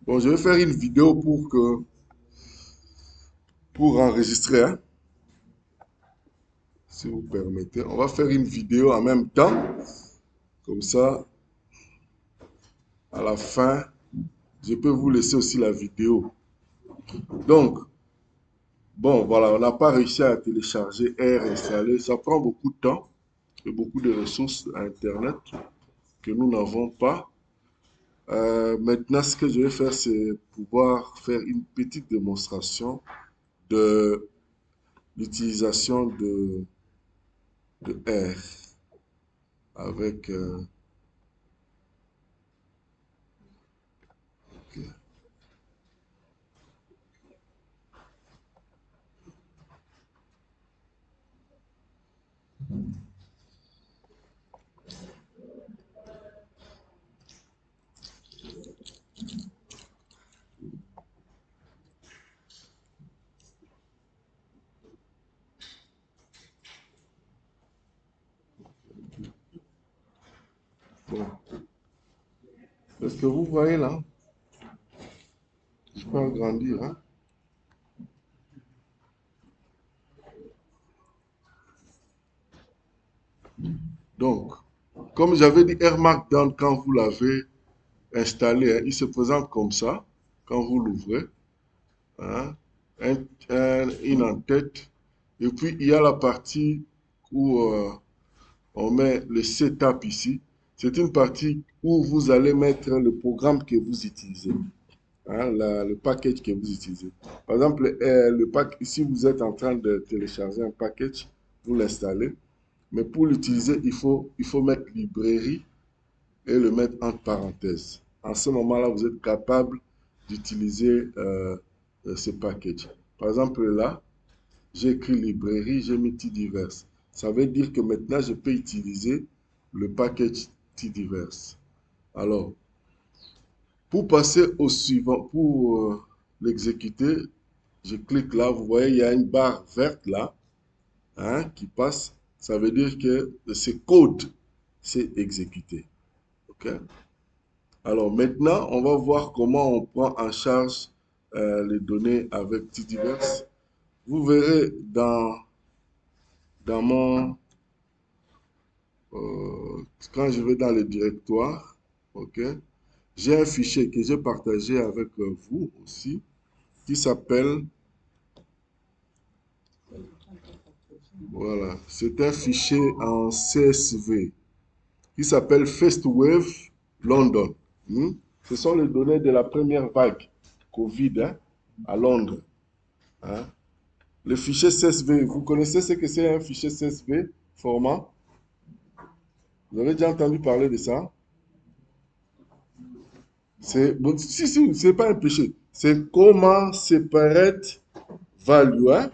Bon, je vais faire une vidéo pour enregistrer, hein, si vous permettez. On va faire une vidéo en même temps. Comme ça, à la fin, je peux vous laisser aussi la vidéo. Donc, bon, voilà, on n'a pas réussi à télécharger et installer. Ça prend beaucoup de temps et beaucoup de ressources à Internet que nous n'avons pas. Maintenant, ce que je vais faire, c'est pouvoir faire une petite démonstration de l'utilisation de R avec... ok. Bon. Est-ce que vous voyez là? Je peux agrandir, hein? Donc, comme j'avais dit, R Markdown, quand vous l'avez installé, hein, il se présente comme ça, quand vous l'ouvrez, hein, une en-tête. Et puis, il y a la partie où on met le setup ici. C'est une partie où vous allez mettre le programme que vous utilisez, hein, le package que vous utilisez. Par exemple, si vous êtes en train de télécharger un package, vous l'installez. Mais pour l'utiliser, il faut mettre librairie et le mettre entre parenthèses. En ce moment-là, vous êtes capable d'utiliser ce package. Par exemple, là, j'ai écrit librairie, j'ai mis T-Diverse. Ça veut dire que maintenant, je peux utiliser le package T-Diverse. Alors, pour passer au suivant, pour l'exécuter, je clique là, vous voyez, il y a une barre verte là, hein, qui passe. Ça veut dire que ce code s'est exécuté. OK? Alors maintenant, on va voir comment on prend en charge les données avec Tdiverse. Vous verrez dans mon, quand je vais dans le directoire, ok, j'ai un fichier que j'ai partagé avec vous aussi, qui s'appelle, voilà, c'est un fichier en CSV qui s'appelle First Wave London. Hmm. Ce sont les données de la première vague Covid, hein, à Londres, hein. Le fichier CSV, vous connaissez ce que c'est un fichier CSV format? Vous avez déjà entendu parler de ça? C'est bon, si, c'est pas un péché. C'est comment separate value, hein?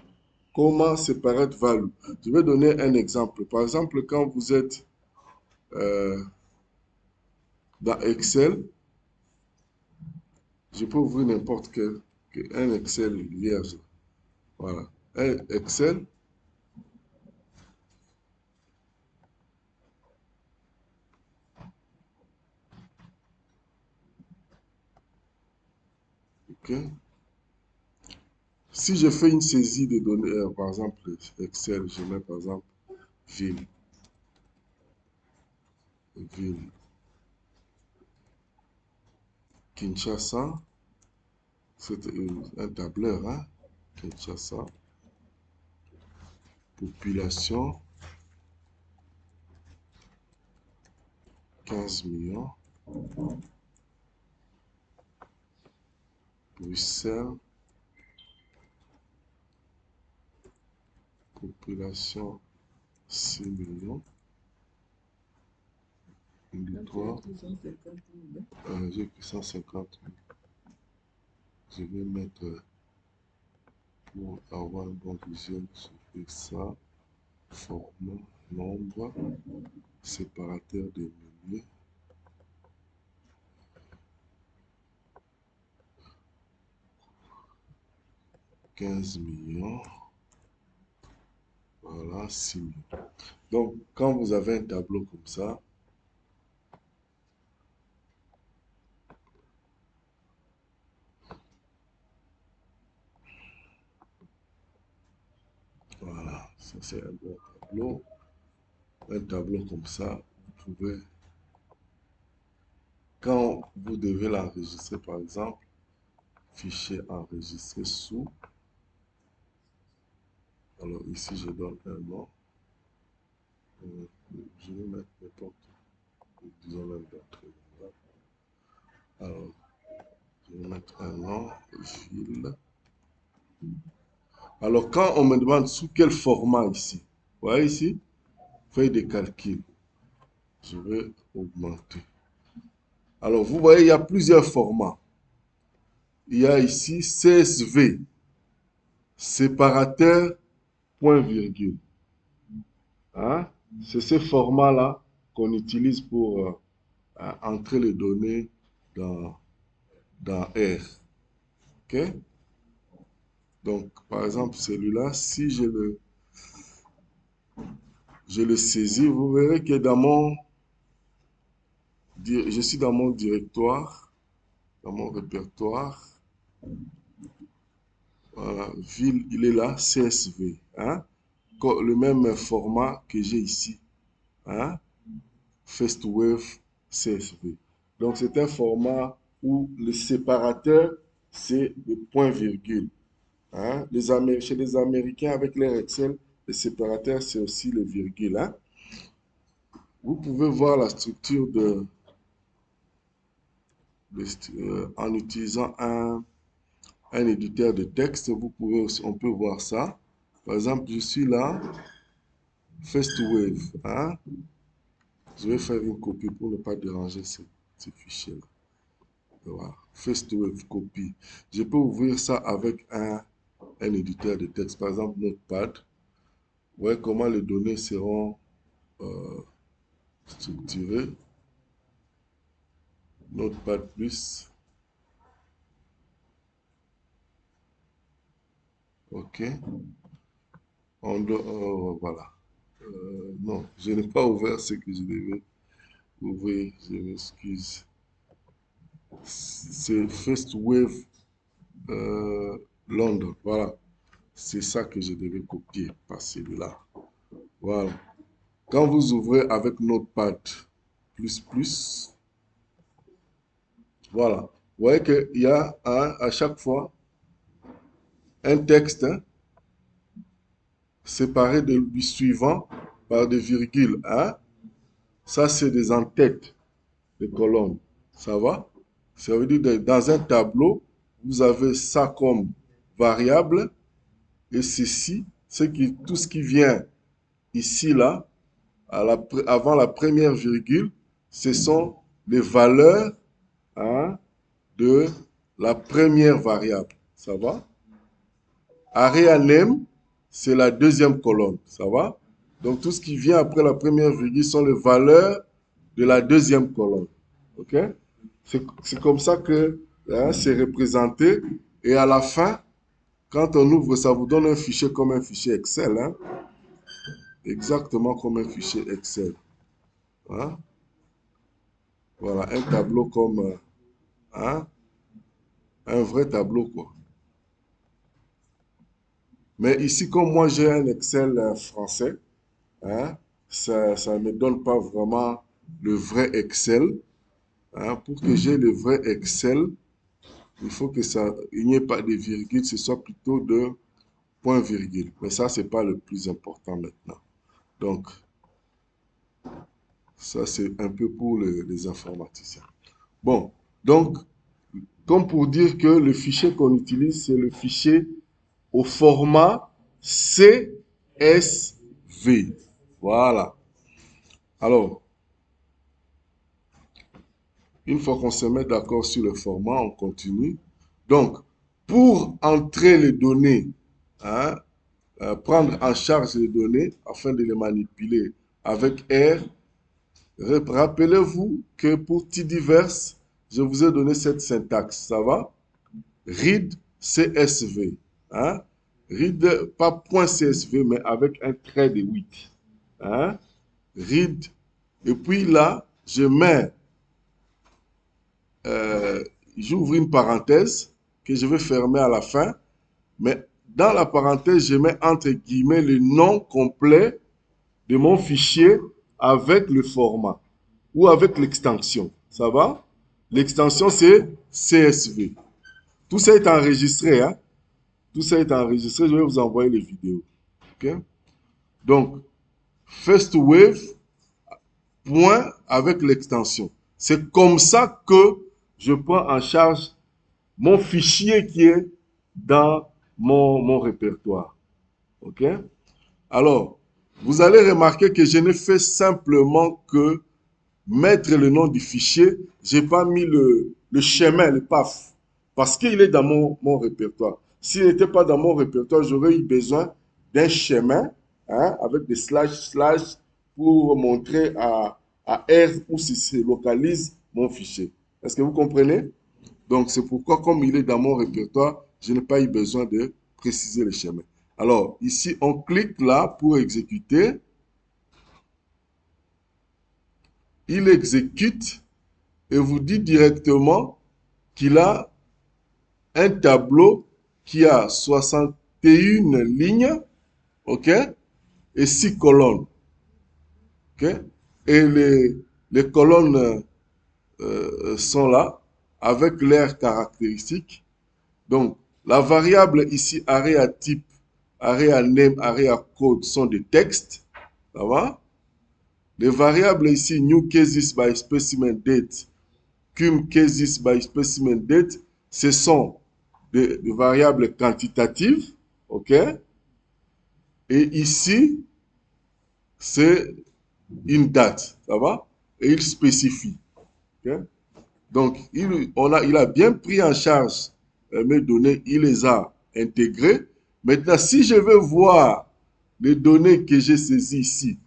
Comment separate value. Je vais donner un exemple. Par exemple, quand vous êtes euh, dans Excel, je peux ouvrir n'importe un Excel vierge. Voilà. Un Excel. OK. Si je fais une saisie de données, par exemple, Excel, je mets par exemple ville, ville Kinshasa, c'est un tableur, hein? Kinshasa, population 15 millions, Bruxelles, population 6 millions, Victoire, j'ai que 150 000. Je vais mettre, pour avoir une bonne vision, je fais ça, format, nombre, séparateur des milliers, 15 millions, voilà, 6 millions. Donc, quand vous avez un tableau comme ça, Ça, c'est un bon tableau. Un tableau comme ça, vous pouvez, quand vous devez l'enregistrer, par exemple, fichier enregistré sous. Alors ici, je donne un nom. Je vais mettre n'importe, disons même d'entrée. Alors, je vais mettre un nom, ville. Alors, quand on me demande sous quel format ici, vous voyez ici, feuille de calcul, je vais augmenter. Alors, vous voyez, il y a plusieurs formats. Il y a ici CSV, séparateur, point virgule. Hein? C'est ce format-là qu'on utilise pour entrer les données dans R. OK? Donc, par exemple, celui-là, si je le saisis, vous verrez que je suis dans mon directoire, dans mon répertoire. Voilà, ville, il est là, CSV. Hein? Le même format que j'ai ici. Hein? FirstWave CSV. Donc, c'est un format où le séparateur, c'est le point-virgule. Hein? Chez les Américains, avec leur Excel, le séparateur, c'est aussi le virgule. Hein? Vous pouvez voir la structure en utilisant un éditeur de texte. On peut voir ça. Par exemple, je suis là, FirstWave. Hein? Je vais faire une copie pour ne pas déranger ce fichier-là. Voilà. FirstWave copie. Je peux ouvrir ça avec un éditeur de texte, par exemple Notepad. Vous voyez comment les données seront structurées. Notepad plus. OK. Voilà. Non, je n'ai pas ouvert ce que je devais ouvrir. Je m'excuse. C'est FirstWave London. Voilà. C'est ça que je devais copier, pas celui-là. Voilà. Quand vous ouvrez avec Notepad plus, voilà. Vous voyez qu'il y a à chaque fois un texte séparé du suivant par des virgules. Hein? Ça, c'est des en-têtes de colonnes. Ça va? Ça veut dire que dans un tableau, vous avez ça comme variable et ceci, tout ce qui vient ici, là, avant la première virgule, ce sont les valeurs, hein, de la première variable. Ça va? Area name, c'est la deuxième colonne. Ça va? Donc tout ce qui vient après la première virgule sont les valeurs de la deuxième colonne. OK? C'est comme ça que, hein, c'est représenté. Et à la fin, quand on ouvre, ça vous donne un fichier comme un fichier Excel. Hein? Exactement comme un fichier Excel. Hein? Voilà, un tableau comme hein, un vrai tableau, quoi. Mais ici, comme moi j'ai un Excel français, hein, ça ne me donne pas vraiment le vrai Excel. Hein. Pour que j'ai le vrai Excel, il faut que il n'y ait pas de virgule, ce soit plutôt de point virgule. Mais ça, c'est pas le plus important maintenant. Donc, ça, c'est un peu pour les informaticiens. Bon, donc, comme pour dire que le fichier qu'on utilise, c'est le fichier au format CSV. Voilà. Alors, une fois qu'on se met d'accord sur le format, on continue. Donc, pour entrer les données, hein, prendre en charge les données afin de les manipuler avec R, rappelez-vous que pour TDVerse, je vous ai donné cette syntaxe. Ça va? Read CSV. Hein? Read, pas .csv, mais avec un trait de 8. Hein? Read. Et puis là, j'ouvre une parenthèse que je vais fermer à la fin. Mais dans la parenthèse, je mets entre guillemets le nom complet de mon fichier avec le format ou avec l'extension. Ça va? L'extension, c'est CSV. Tout ça est enregistré. Hein? Tout ça est enregistré. Je vais vous envoyer les vidéos. Okay? Donc, first wave, point avec l'extension. C'est comme ça que je prends en charge mon fichier qui est dans mon répertoire. OK? Alors, vous allez remarquer que je n'ai fait simplement que mettre le nom du fichier. Je n'ai pas mis le chemin, le PAF, parce qu'il est dans mon répertoire. S'il n'était pas dans mon répertoire, j'aurais eu besoin d'un chemin hein, avec des slash pour montrer à R où se localise mon fichier. Est-ce que vous comprenez? Donc, c'est pourquoi, comme il est dans mon répertoire, je n'ai pas eu besoin de préciser le chemin. Alors, ici, on clique là pour exécuter. Il exécute et vous dit directement qu'il a un tableau qui a 61 lignes, ok, et 6 colonnes, ok, et les colonnes sont là avec leurs caractéristiques. Donc, la variable ici, area type, area name, area code sont des textes, ça va? Les variables ici, new cases by specimen date, cum cases by specimen date, ce sont des variables quantitatives, ok? Et ici, c'est une date, ça va? Et il spécifie, ok? Donc, il a bien pris en charge mes données, il les a intégrées. Maintenant, si je veux voir les données que j'ai saisies ici,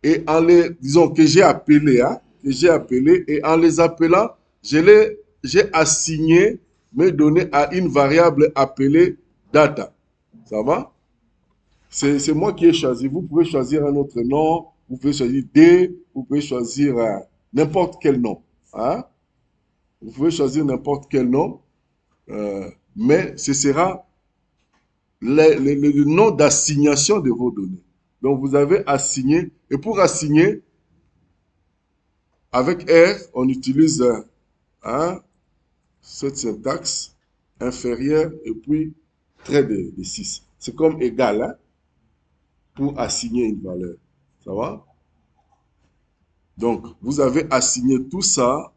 et en les, disons, que j'ai appelées, hein, et en les appelant, j'ai assigné mes données à une variable appelée data. Ça va? C'est moi qui ai choisi. Vous pouvez choisir un autre nom, vous pouvez choisir D, vous pouvez choisir n'importe quel nom. Hein? Vous pouvez choisir n'importe quel nom, mais ce sera le nom d'assignation de vos données. Donc, vous avez assigné, et pour assigner, avec R, on utilise cette syntaxe inférieure et puis trait de 6. C'est comme égal hein, pour assigner une valeur. Ça va? Donc, vous avez assigné tout ça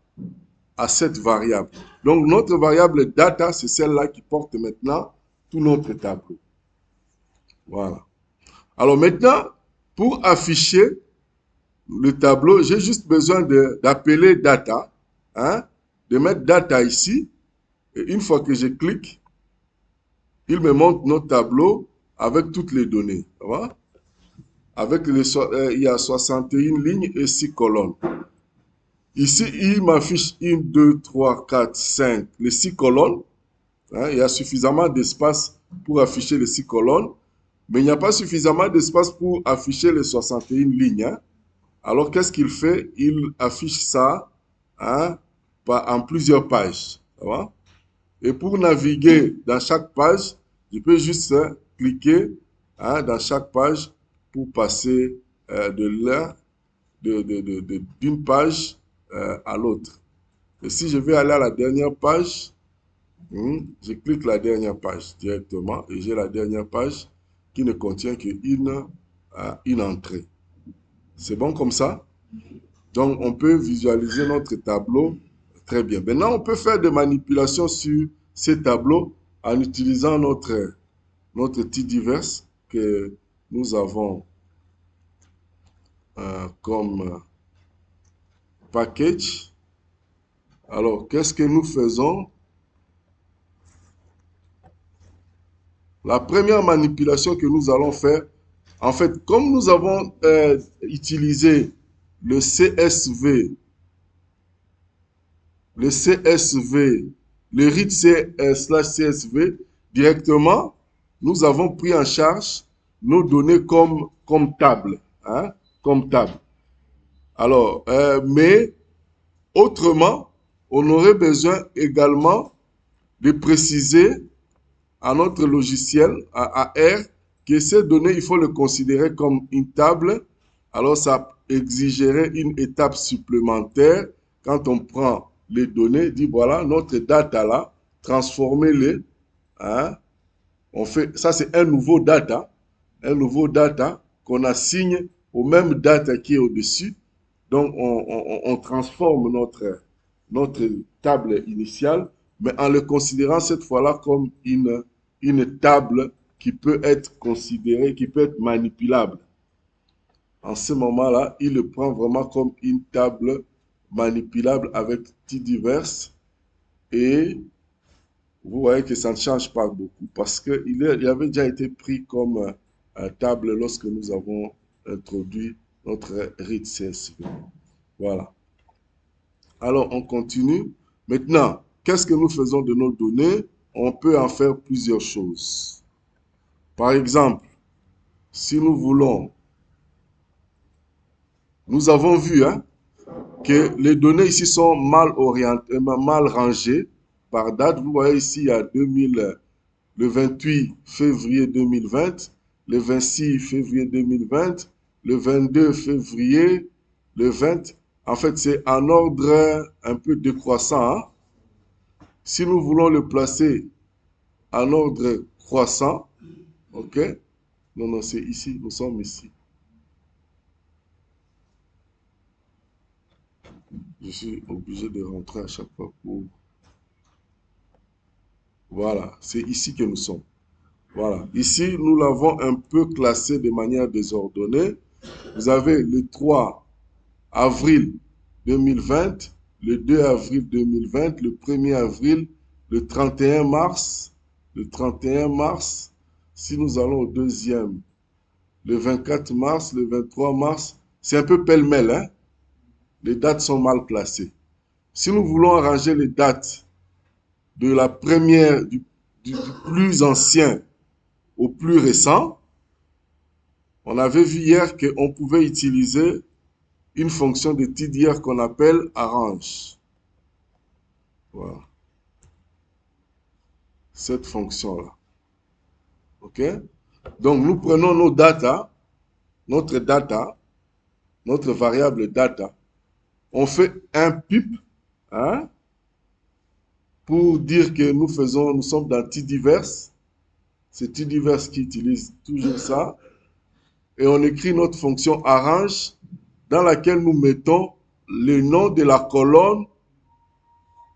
à cette variable. Donc, notre variable data, c'est celle-là qui porte maintenant tout notre tableau. Voilà. Alors maintenant, pour afficher le tableau, j'ai juste besoin d'appeler data, hein, de mettre data ici. Et une fois que je clique, il me montre notre tableau avec toutes les données. Ça va? Avec il y a 61 lignes et 6 colonnes. Ici, il m'affiche 1, 2, 3, 4, 5, les 6 colonnes. Hein, il y a suffisamment d'espace pour afficher les 6 colonnes, mais il n'y a pas suffisamment d'espace pour afficher les 61 lignes. Hein. Alors, qu'est-ce qu'il fait? Il affiche ça hein, en plusieurs pages. Ça va? Et pour naviguer dans chaque page, je peux juste cliquer hein, dans chaque page pour passer d'une page à l'autre. Et si je vais aller à la dernière page, je clique la dernière page directement et j'ai la dernière page qui ne contient qu'une entrée. C'est bon comme ça? Donc, on peut visualiser notre tableau très bien. Maintenant, on peut faire des manipulations sur ces tableaux en utilisant notre T-divers que nous avons comme package. Alors, qu'est-ce que nous faisons? La première manipulation que nous allons faire, en fait, comme nous avons utilisé le CSV, le read /CSV, directement, nous avons pris en charge nos données comme table. Hein, comme table. Alors, mais autrement, on aurait besoin également de préciser à notre logiciel, à R, que ces données, il faut le considérer comme une table. Alors, ça exigerait une étape supplémentaire quand on prend les données, dit voilà, notre data là, transformez-les. Hein, on fait, ça, c'est un nouveau data qu'on assigne au même data qui est au-dessus. Donc, on transforme notre table initiale, mais en le considérant cette fois-là comme une table qui peut être considérée, qui peut être manipulable. En ce moment-là, il le prend vraiment comme une table manipulable avec t divers et vous voyez que ça ne change pas beaucoup parce qu'il avait déjà été pris comme table lorsque nous avons introduit notre read CSV. Voilà. Alors, on continue. Maintenant, qu'est-ce que nous faisons de nos données? On peut en faire plusieurs choses. Par exemple, si nous voulons, nous avons vu hein, que les données ici sont mal orientées, mal rangées par date. Vous voyez ici, il y a 2000, le 28 février 2020, le 26 février 2020, le 22 février, le 20. En fait, c'est en ordre un peu décroissant. Hein. Si nous voulons le placer en ordre croissant, ok? Non, non, c'est ici, nous sommes ici. Je suis obligé de rentrer à chaque fois pour... Voilà, c'est ici que nous sommes. Voilà, ici, nous l'avons un peu classé de manière désordonnée. Vous avez le 3 avril 2020, le 2 avril 2020, le 1er avril, le 31 mars, le 31 mars. Si nous allons au deuxième, le 24 mars, le 23 mars, c'est un peu pêle-mêle, hein? Les dates sont mal classées. Si nous voulons arranger les dates de la première, du plus ancien au plus récent, on avait vu hier qu'on pouvait utiliser une fonction de TDR qu'on appelle arrange. Voilà. Cette fonction-là. OK? Donc, nous prenons nos data, notre variable data. On fait un pip, hein, pour dire que nous sommes dans T-divers. C'est T-divers qui utilise toujours ça. Et on écrit notre fonction arrange dans laquelle nous mettons le nom de la colonne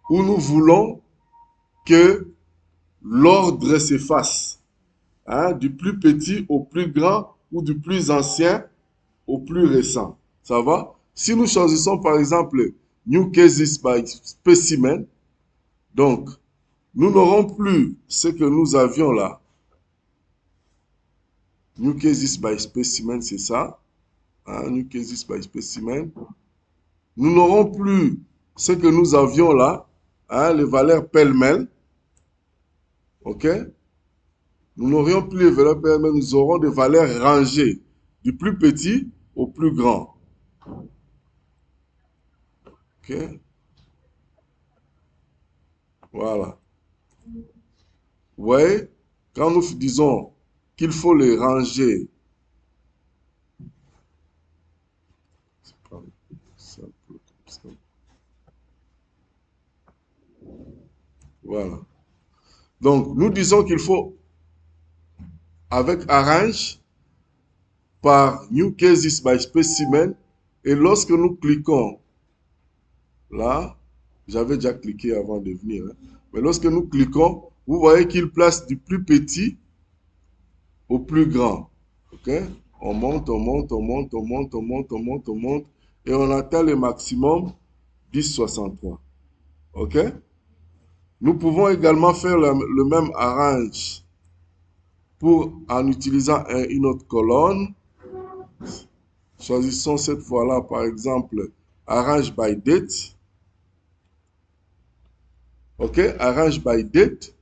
où nous voulons que l'ordre s'efface. Hein, du plus petit au plus grand ou du plus ancien au plus récent. Ça va? Si nous choisissons par exemple New Cases by Specimen, donc nous n'aurons plus ce que nous avions là. New Cases by Specimen, c'est ça. Hein, New Cases by Specimen. Nous n'aurons plus ce que nous avions là, hein, les valeurs pêle-mêle. OK? Nous n'aurions plus les valeurs pêle-mêle, nous aurons des valeurs rangées, du plus petit au plus grand. OK? Voilà. Vous voyez, quand nous disons qu'il faut les ranger, c'est pas simple comme ça. Voilà. Donc, nous disons qu'il faut, avec arrange, par new cases by specimen, et lorsque nous cliquons là, j'avais déjà cliqué avant de venir, hein, mais lorsque nous cliquons, vous voyez qu'il place du plus petit au plus grand. OK? On monte, on monte, on monte, on monte, on monte, on monte, on monte, et on atteint le maximum 10,63. OK? Nous pouvons également faire le même arrange pour en utilisant une autre colonne. Choisissons cette fois-là, par exemple, arrange by date. OK? Arrange by date.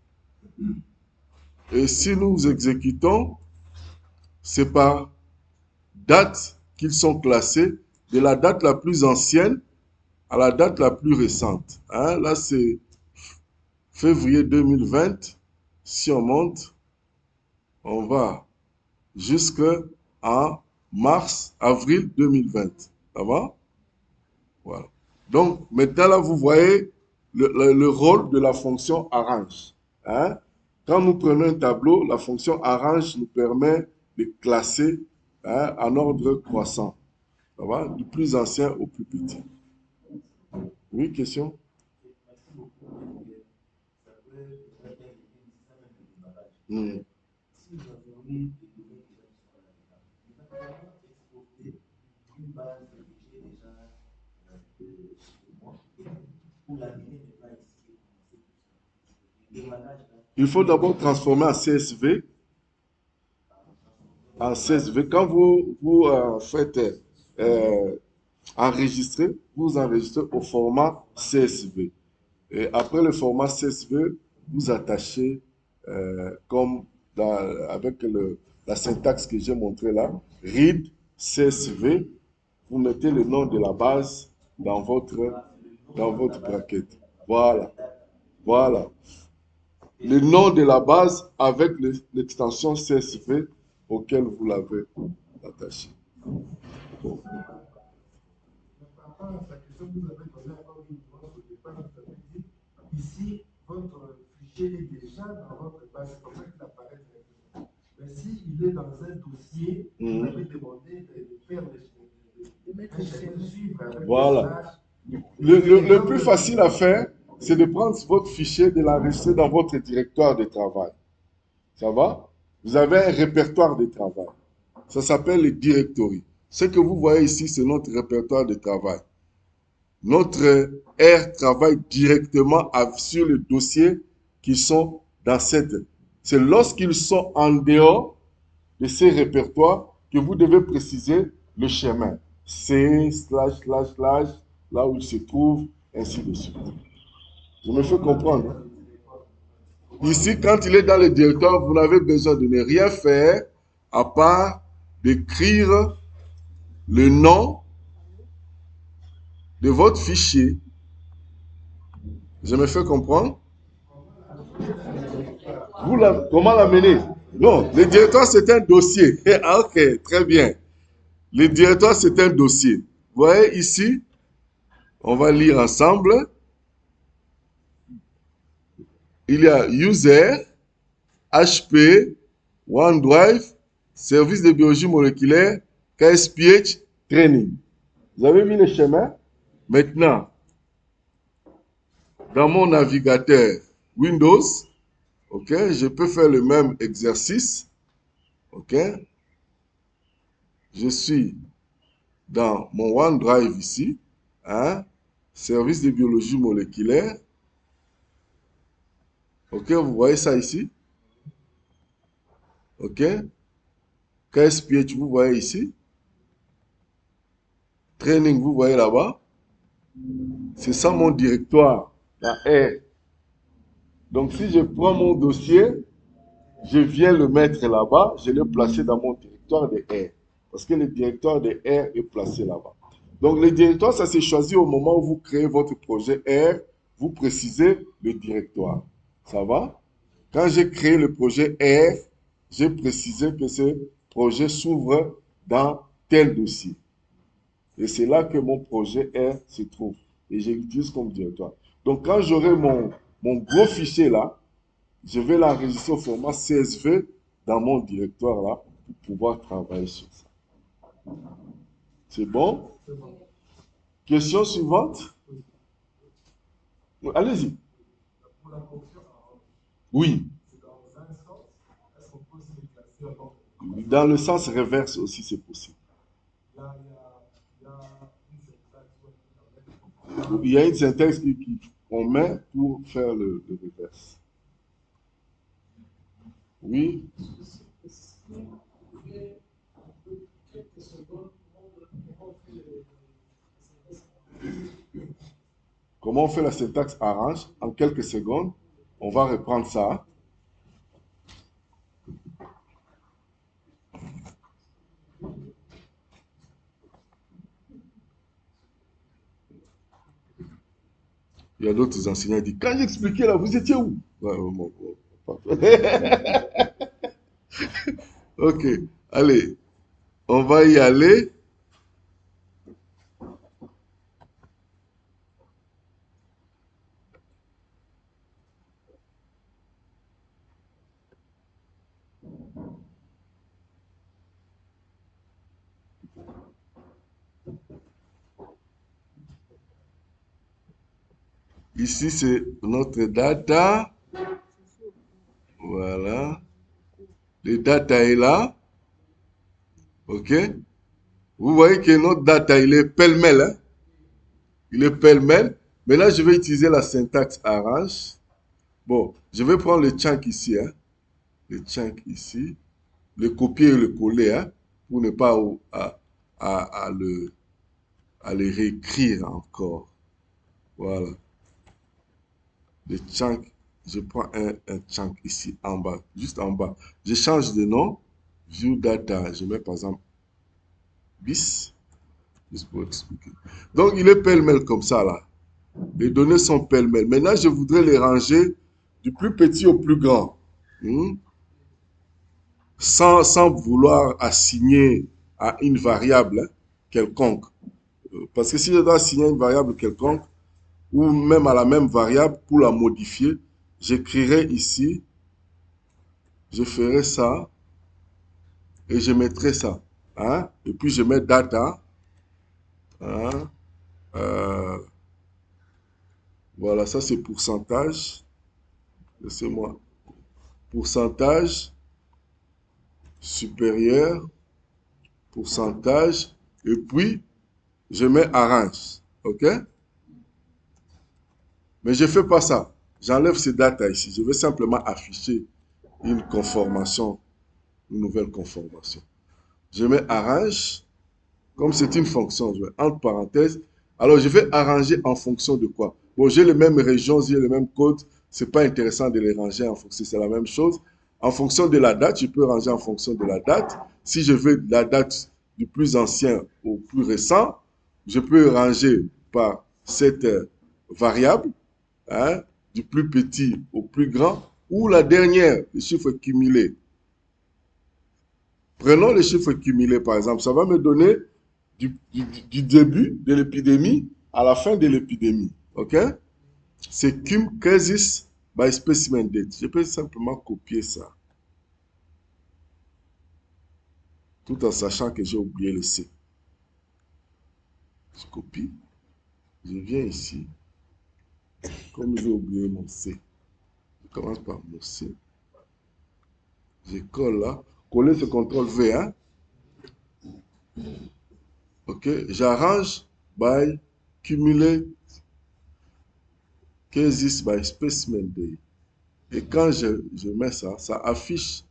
Et si nous exécutons, c'est par date qu'ils sont classés, de la date la plus ancienne à la date la plus récente. Hein? Là, c'est février 2020. Si on monte, on va jusqu'en mars, avril 2020. Ça va? Voilà. Donc, maintenant, là, vous voyez le rôle de la fonction arrange. Hein? Quand nous prenons un tableau, la fonction arrange nous permet de classer, hein, en ordre croissant. Ça va? Du plus ancien au plus petit. Oui, question? Hmm. Il faut d'abord transformer en CSV. Quand vous faites euh, enregistrer, vous enregistrez au format CSV. Et après le format CSV, vous attachez comme avec la syntaxe que j'ai montrée là, read CSV, vous mettez le nom de la base dans votre braquette. Voilà, voilà. Le nom de la base avec l'extension CSV auquel vous l'avez attaché. Bon. Par rapport à sa question, vous avez donné encore une nuance au départ, vous avez dit, ici, votre fichier est déjà dans votre base, c'est comme ça qu'il apparaît directement. Mais s'il est dans un dossier, vous avez demandé de faire un chemin suivre avec voilà. Le plus facile à faire, c'est de prendre votre fichier, de l'enregistrer dans votre directoire de travail. Ça va? Vous avez un répertoire de travail. Ça s'appelle le directory. Ce que vous voyez ici, c'est notre répertoire de travail. Notre R travaille directement sur les dossiers qui sont dans cette. C'est lorsqu'ils sont en dehors de ces répertoires que vous devez préciser le chemin. C, slash, slash, slash, là où il se trouve, ainsi de suite. Je me fais comprendre. Ici, quand il est dans le directoire, vous n'avez besoin de ne rien faire à part d'écrire le nom de votre fichier. Je me fais comprendre. Comment l'amener? Non, le directoire, c'est un dossier. Ah, ok, très bien. Le directoire, c'est un dossier. Vous voyez ici, on va lire ensemble. Il y a User, HP, OneDrive, Service de biologie moléculaire, KSPH, Training. Vous avez vu le chemin? Maintenant, dans mon navigateur Windows, ok, je peux faire le même exercice. Ok, je suis dans mon OneDrive ici, hein, service de biologie moléculaire. Ok, vous voyez ça ici? Ok, KSPH, vous voyez ici? Training, vous voyez là-bas? C'est ça mon directoire, la R. Donc, si je prends mon dossier, je viens le mettre là-bas, je l'ai placé dans mon directoire de R. Parce que le directoire de R est placé là-bas. Donc, le directoire, ça s'est choisi au moment où vous créez votre projet R, vous précisez le directoire. Ça va? Quand j'ai créé le projet R, j'ai précisé que ce projet s'ouvre dans tel dossier. Et c'est là que mon projet R se trouve. Et je l'utilise comme directoire. Donc, quand j'aurai mon gros fichier là, je vais l'enregistrer au format CSV dans mon directoire là pour pouvoir travailler sur ça. C'est bon? Question suivante? Allez-y. pour la fonction Oui. c'est dans un sens, est-ce qu'on peut se déplacer en ordre? Dans le sens reverse aussi, c'est possible. Il y a une syntaxe qu'on met pour faire le reverse. Oui. Comment on fait la syntaxe arrange? En quelques secondes, on va reprendre ça. Il y a d'autres enseignants qui disent, quand j'expliquais là, vous étiez où? Ouais, Ok, allez, on va y aller. Ici, c'est notre data. Voilà. Le data est là. OK? Vous voyez que notre data, il est pêle-mêle, hein? Il est pêle-mêle. Maintenant, je vais utiliser la syntaxe arrange. Bon, je vais prendre le chunk ici, hein? Le chunk ici. Le copier et le coller, hein? Pour ne pas à le réécrire encore. Voilà. Le chunk, je prends un chunk ici en bas, juste en bas. Je change de nom. View data, je mets par exemple bis, juste pour expliquer. Donc, il est pêle-mêle comme ça, là. Les données sont pêle-mêle. Maintenant, je voudrais les ranger du plus petit au plus grand. Hmm? Sans vouloir assigner à une variable, hein, quelconque. Parce que si je dois assigner une variable quelconque, ou même à la même variable, pour la modifier, j'écrirai ici, je ferai ça, et je mettrai ça. Hein? Et puis je mets data. Hein? Euh, voilà, ça c'est pourcentage. Laissez-moi. Pourcentage supérieur, pourcentage, et puis je mets arrange. OK? Mais je ne fais pas ça. J'enlève ces data ici. Je vais simplement afficher une conformation, une nouvelle conformation. Je mets arrange. Comme c'est une fonction, je vais entre parenthèses. Alors, je vais arranger en fonction de quoi? Bon, j'ai les mêmes régions, j'ai les mêmes codes. C'est pas intéressant de les ranger en fonction, c'est la même chose. En fonction de la date, je peux ranger en fonction de la date. Si je veux la date du plus ancien au plus récent, je peux ranger par cette variable, hein, du plus petit au plus grand, ou la dernière, le chiffre cumulé. Prenons les chiffres cumulés, par exemple. Ça va me donner du début de l'épidémie à la fin de l'épidémie. OK? C'est cum cases by specimen date. Je peux simplement copier ça, tout en sachant que j'ai oublié le C. Je copie. Je viens ici. Comme j'ai oublié mon C. Je commence par mon C. Je colle là. Coller, c'est CTRL V, hein? OK? J'arrange by cumulate cases by specimen date. Et quand je mets ça, ça affiche,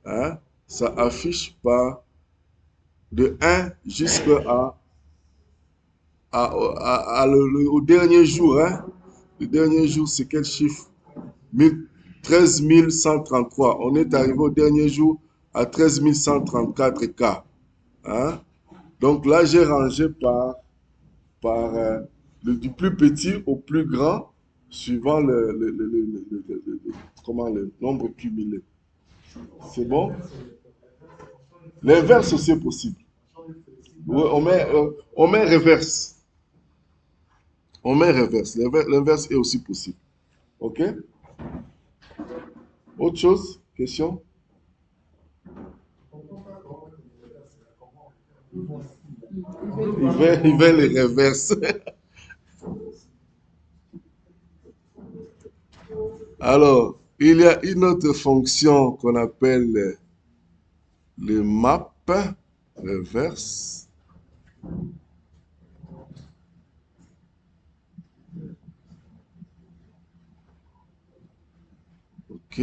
hein, ça affiche par de 1 jusqu'à au dernier jour. Hein. Le dernier jour, c'est quel chiffre? 13 133. On est arrivé au dernier jour à 13 134 cas. Hein. Donc là, j'ai rangé par du plus petit au plus grand, suivant comment, le nombre cumulé. C'est bon? L'inverse aussi est possible. Oui, on met reverse. On met reverse. L'inverse est aussi possible. OK? Autre chose? Question? Il va les reverse. Alors, il y a une autre fonction qu'on appelle le map reverse. OK?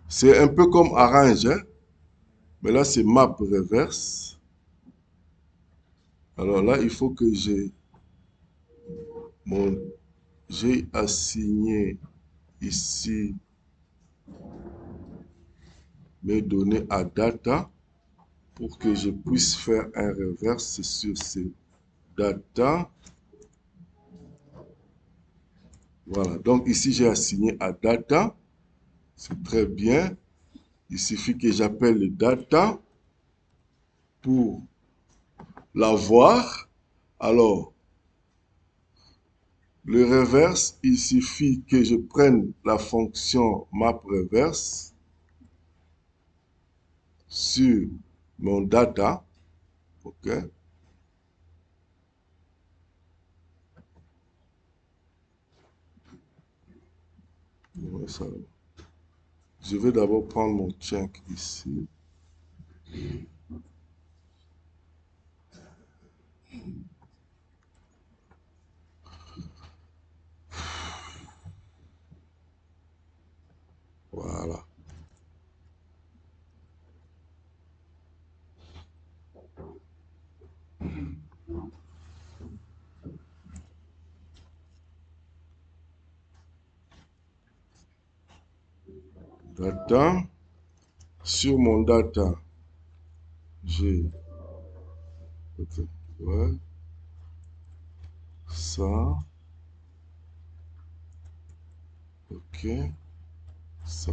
C'est un peu comme arrange, hein? Mais là, c'est map reverse. Alors là, il faut que j'ai assigné ici mes données à data pour que je puisse faire un reverse sur ces data. Voilà, donc ici j'ai assigné à data. C'est très bien. Il suffit que j'appelle le data pour l'avoir. Alors, le reverse, il suffit que je prenne la fonction map_reverse sur mon data. OK. Je vais d'abord prendre mon check ici. Voilà. Data. Sur mon data, j'ai ouais, ça. OK. Ça.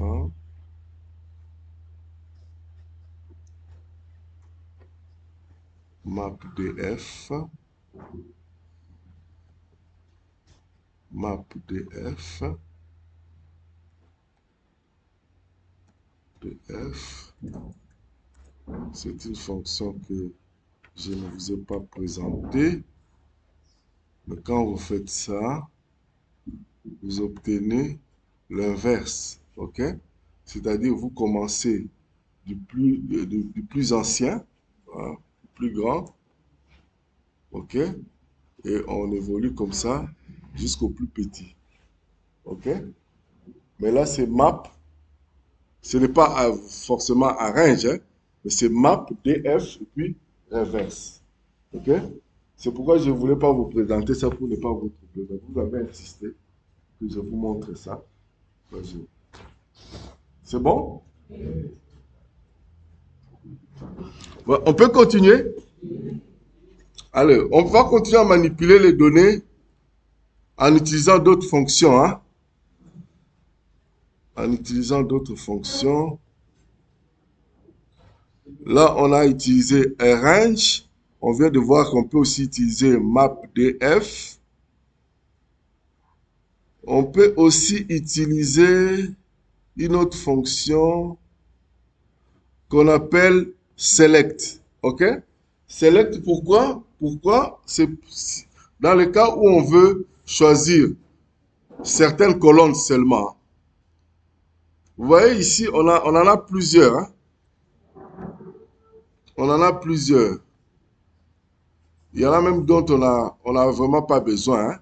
Map_df. Map_df. df. C'est une fonction que je ne vous ai pas présentée. Mais quand vous faites ça, vous obtenez l'inverse. OK? C'est-à-dire vous commencez du plus ancien, hein, du plus grand. OK? Et on évolue comme ça jusqu'au plus petit. OK? Mais là, c'est map. Ce n'est pas forcément arrange, hein, mais c'est map, df, et puis reverse. OK? C'est pourquoi je ne voulais pas vous présenter ça pour ne pas vous tromper. Vous avez insisté que je vous montre ça. C'est bon? Ouais, on peut continuer? Allez, on va continuer à manipuler les données en utilisant d'autres fonctions. Hein? En utilisant d'autres fonctions. Là, on a utilisé arrange. On vient de voir qu'on peut aussi utiliser map_df. On peut aussi utiliser une autre fonction qu'on appelle select. OK? Select, pourquoi? Pourquoi? C'est dans le cas où on veut choisir certaines colonnes seulement. Vous voyez ici, on en a plusieurs. Hein? On en a plusieurs. Il y en a même dont on a vraiment pas besoin. Hein?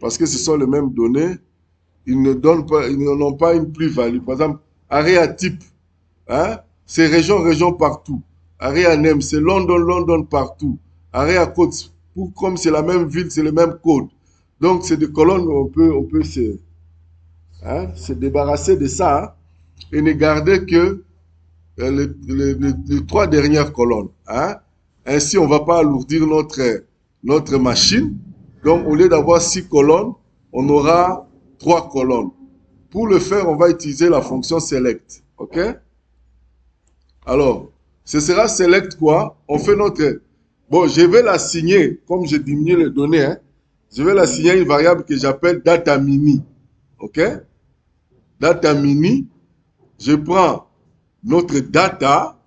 Parce que ce sont les mêmes données. Ils n'ont pas une plus-value. Par exemple, area type, hein? C'est région partout. Area name, c'est London partout. Area code, comme c'est la même ville, c'est le même code. Donc, c'est des colonnes où on peut se débarrasser de ça, hein, et ne garder que les trois dernières colonnes. Hein. Ainsi, on ne va pas alourdir notre machine. Donc, au lieu d'avoir 6 colonnes, on aura 3 colonnes. Pour le faire, on va utiliser la fonction select. OK? Alors, ce sera select quoi? On fait notre... Bon, je vais l'assigner, comme j'ai diminué les données, hein, je vais l'assigner à une variable que j'appelle data mini. OK? Data mini, je prends notre data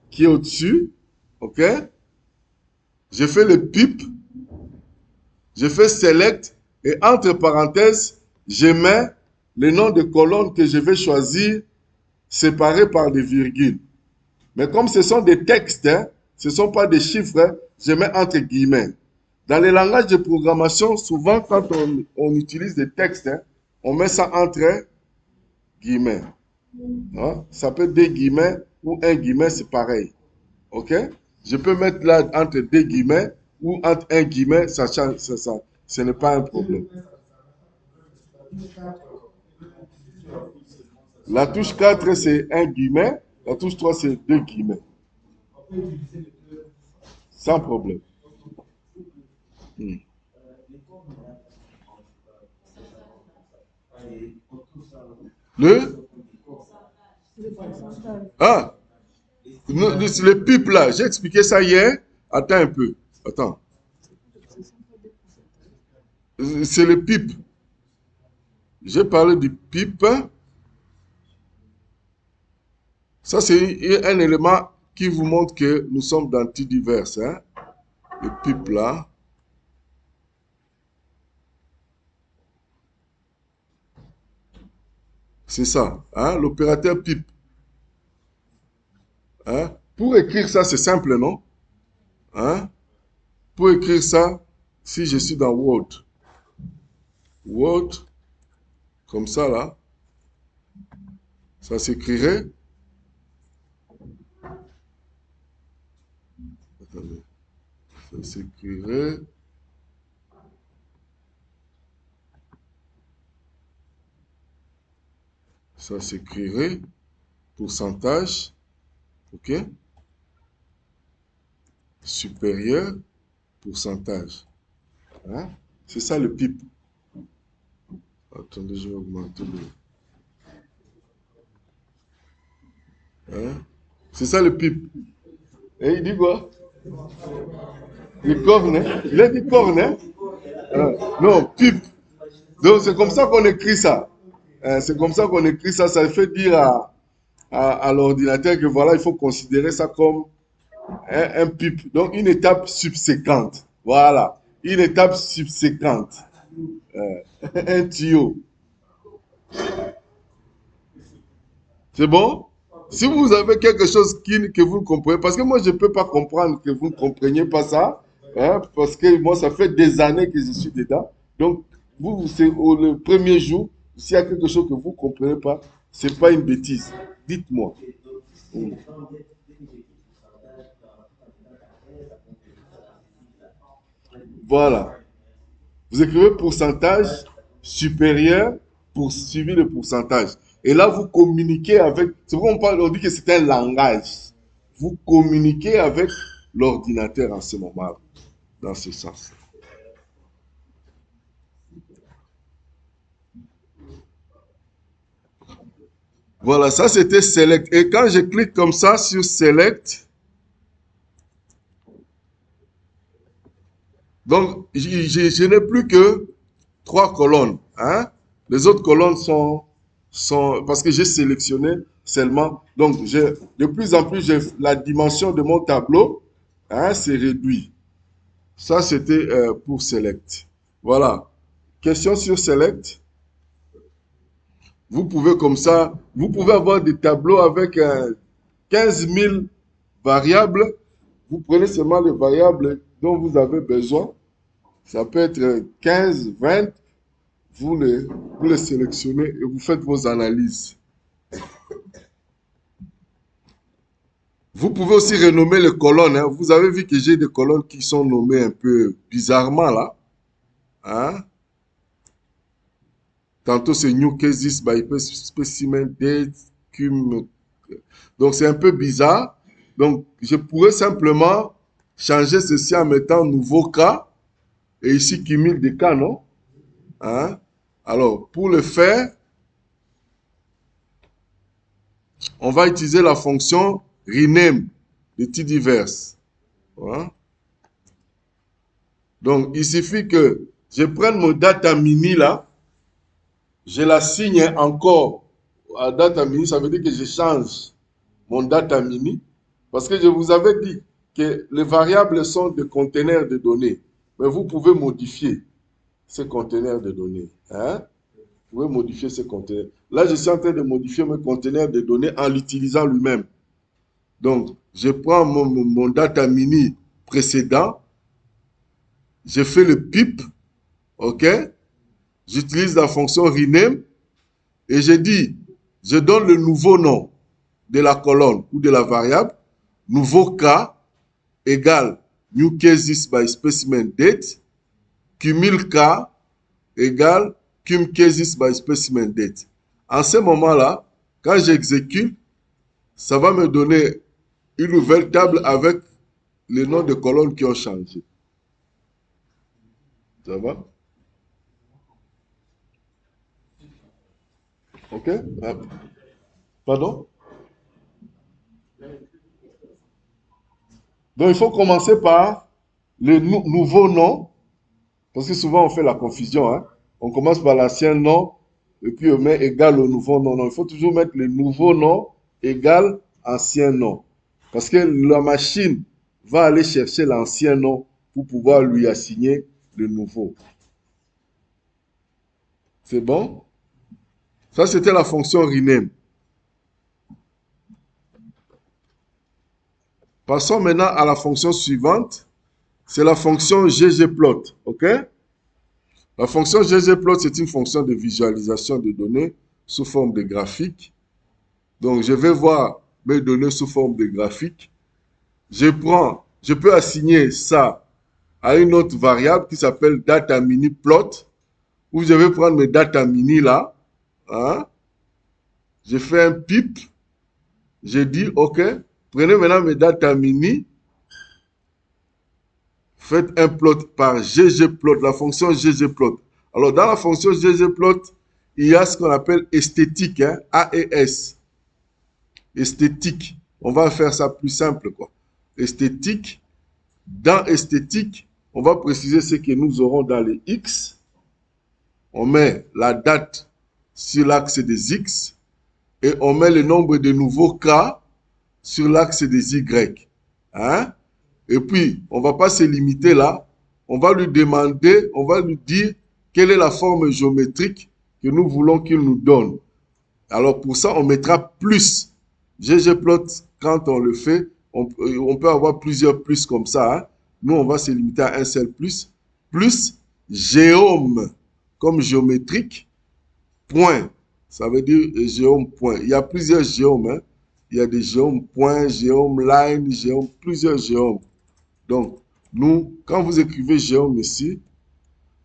qui est au-dessus. OK? Je fais le pip, je fais select, et entre parenthèses, je mets le nom de colonne que je vais choisir séparé par des virgules. Mais comme ce sont des textes, hein, ce ne sont pas des chiffres, hein, je mets entre guillemets. Dans les langages de programmation, souvent quand on utilise des textes, hein, on met ça entre guillemets. Hein? Ça peut être des guillemets ou un guillemet, c'est pareil. OK? Je peux mettre là entre deux guillemets ou entre un guillemet, ce n'est pas un problème. La touche 4, c'est un guillemet. La touche 3, c'est deux guillemets. Sans problème. Hmm. Le Ah, le PIP là, j'ai expliqué ça hier. Attends un peu. Attends. C'est le PIP. J'ai parlé du PIP. Ça, c'est un élément qui vous montre que nous sommes dans T divers. Hein? Le PIP là. C'est ça. Hein? L'opérateur PIP. Hein? Pour écrire ça, c'est simple, non? Hein? Pour écrire ça, si je suis dans Word, Word, comme ça là, ça s'écrirait. Attendez. Ça s'écrirait. Ça s'écrirait. Pourcentage. OK? Supérieur. Pourcentage. Hein? C'est ça le PIP. Attendez, je vais augmenter le. Hein? C'est ça le PIP. Et il dit quoi? Les cornes, hein? Il a dit cornes, hein? Non, PIP. Donc c'est comme ça qu'on écrit ça. C'est comme ça qu'on écrit ça. Ça fait dire à l'ordinateur que voilà, il faut considérer ça comme un PIP. Donc une étape subséquente. Voilà. Une étape subséquente. Un tuyau. C'est bon? Si vous avez quelque chose que vous ne comprenez, parce que moi je ne peux pas comprendre que vous ne compreniez pas ça, hein, parce que moi ça fait des années que je suis dedans. Donc, vous, c'est le premier jour, s'il y a quelque chose que vous ne comprenez pas, ce n'est pas une bêtise. Dites-moi. Mm. Voilà. Vous écrivez pourcentage supérieur suivi de pourcentage. Et là, vous communiquez avec. C'est pourquoi on dit que c'est un langage. Vous communiquez avec l'ordinateur en ce moment-là, dans ce sens. Voilà, ça c'était Select. Et quand je clique comme ça sur Select, donc je n'ai plus que trois colonnes. Hein? Les autres colonnes sont parce que j'ai sélectionné seulement. Donc, de plus en plus, la dimension de mon tableau hein, s'est réduite. Ça, c'était pour Select. Voilà. Question sur Select. Vous pouvez comme ça, vous pouvez avoir des tableaux avec 15 000 variables. Vous prenez seulement les variables dont vous avez besoin. Ça peut être 15, 20. Vous les sélectionnez et vous faites vos analyses. Vous pouvez aussi renommer les colonnes. Hein. Vous avez vu que j'ai des colonnes qui sont nommées un peu bizarrement là. Hein? Tantôt c'est New Cases by Specimen Date. Donc c'est un peu bizarre. Donc je pourrais simplement changer ceci en mettant nouveau cas. Et ici cumule des cas, non? Hein? Alors pour le faire, on va utiliser la fonction rename de type divers. Voilà. Donc, il suffit que je prenne mon data mini là, je la signe encore à data mini, ça veut dire que je change mon data mini, parce que je vous avais dit que les variables sont des conteneurs de données, mais vous pouvez modifier ces conteneurs de données. Hein? Vous pouvez modifier ces conteneurs. Là, je suis en train de modifier mes conteneurs de données en l'utilisant lui-même. Donc, je prends mon data mini précédent, je fais le pip, ok? J'utilise la fonction rename et je dis, je donne le nouveau nom de la colonne ou de la variable, nouveau cas égale new cases by specimen date, cumule cas égale cum cases by specimen date. En ce moment-là, quand j'exécute, ça va me donner une nouvelle table avec les noms de colonnes qui ont changé. Ça va? OK? Ah, pardon? Donc, il faut commencer par le nouveau nom, parce que souvent on fait la confusion, hein. On commence par l'ancien nom, et puis on met égal au nouveau nom. Non, il faut toujours mettre le nouveau nom égal ancien nom. Parce que la machine va aller chercher l'ancien nom pour pouvoir lui assigner le nouveau. C'est bon? Ça, c'était la fonction rename. Passons maintenant à la fonction suivante. C'est la fonction ggplot. OK? La fonction ggplot, c'est une fonction de visualisation de données sous forme de graphique. Donc, je vais voir mes données sous forme de graphique. Je peux assigner ça à une autre variable qui s'appelle data mini plot, où je vais prendre mes data mini là. Hein? Je fais un pip. Je dis, OK, prenez maintenant mes data mini. Faites un plot par ggplot, la fonction ggplot. Alors, dans la fonction ggplot, il y a ce qu'on appelle esthétique, hein, AES. Esthétique. On va faire ça plus simple, quoi. Esthétique. Dans esthétique, on va préciser ce que nous aurons dans les X. On met la date sur l'axe des X et on met le nombre de nouveaux cas sur l'axe des Y. Hein? Et puis, on ne va pas se limiter là. On va lui demander, on va lui dire quelle est la forme géométrique que nous voulons qu'il nous donne. Alors, pour ça, on mettra plus. ggplot, quand on le fait, on peut avoir plusieurs plus comme ça. Hein. Nous, on va se limiter à un seul plus. Plus géome, comme géométrique, point. Ça veut dire géome point. Il y a plusieurs géomes. Hein. Il y a des géomes point, géome line, géome, plusieurs géomes. Donc, nous, quand vous écrivez géome ici,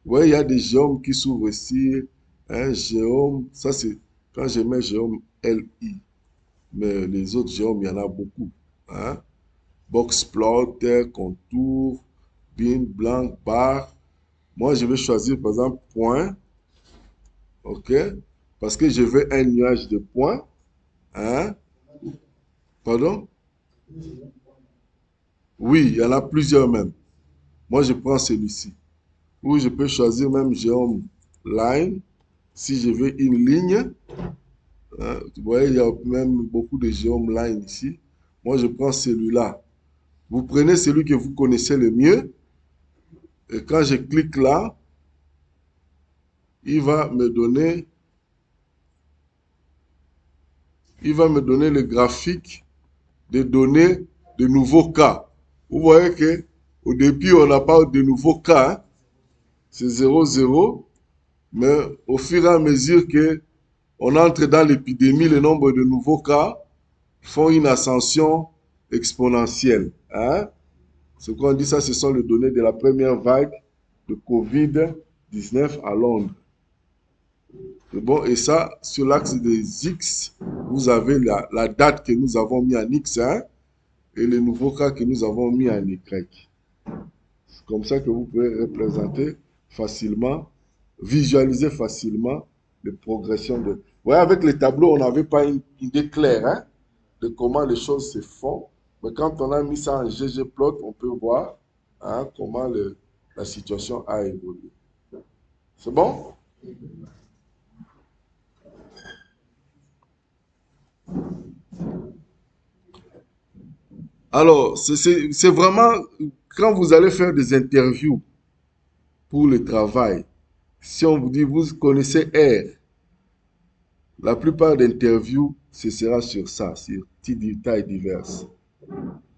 vous voyez, il y a des géomes qui s'ouvrent ici. Un géome, ça c'est quand je mets géome LI. Mais les autres géomes, il y en a beaucoup. Hein? Box plot, contour, bin, blanc, bar. Moi, je vais choisir par exemple point. OK? Parce que je veux un nuage de points. Hein? Pardon? Oui, il y en a plusieurs même. Moi, je prends celui-ci. Ou je peux choisir même géome line. Si je veux une ligne, hein, vous voyez, il y a même beaucoup de géome line ici. Moi, je prends celui-là. Vous prenez celui que vous connaissez le mieux. Et quand je clique là, il va me donner le graphique de données de nouveaux cas. Vous voyez que au début, on n'a pas de nouveaux cas. Hein. C'est 0, 0. Mais au fur et à mesure que on entre dans l'épidémie, le nombre de nouveaux cas font une ascension exponentielle. Hein? Ce qu'on dit, ça, ce sont les données de la première vague de Covid-19 à Londres. Et bon, et ça, sur l'axe des X, vous avez la date que nous avons mis en X, hein, et les nouveaux cas que nous avons mis en Y. C'est comme ça que vous pouvez représenter facilement, visualiser facilement les progressions de... Vous voyez, avec les tableaux, on n'avait pas une idée claire, hein, de comment les choses se font. Mais quand on a mis ça en ggplot, on peut voir, hein, comment la situation a évolué. C'est bon? Alors, c'est vraiment, quand vous allez faire des interviews pour le travail, si on vous dit, vous connaissez R, la plupart d'interviews, ce sera sur ça, sur taille diverse.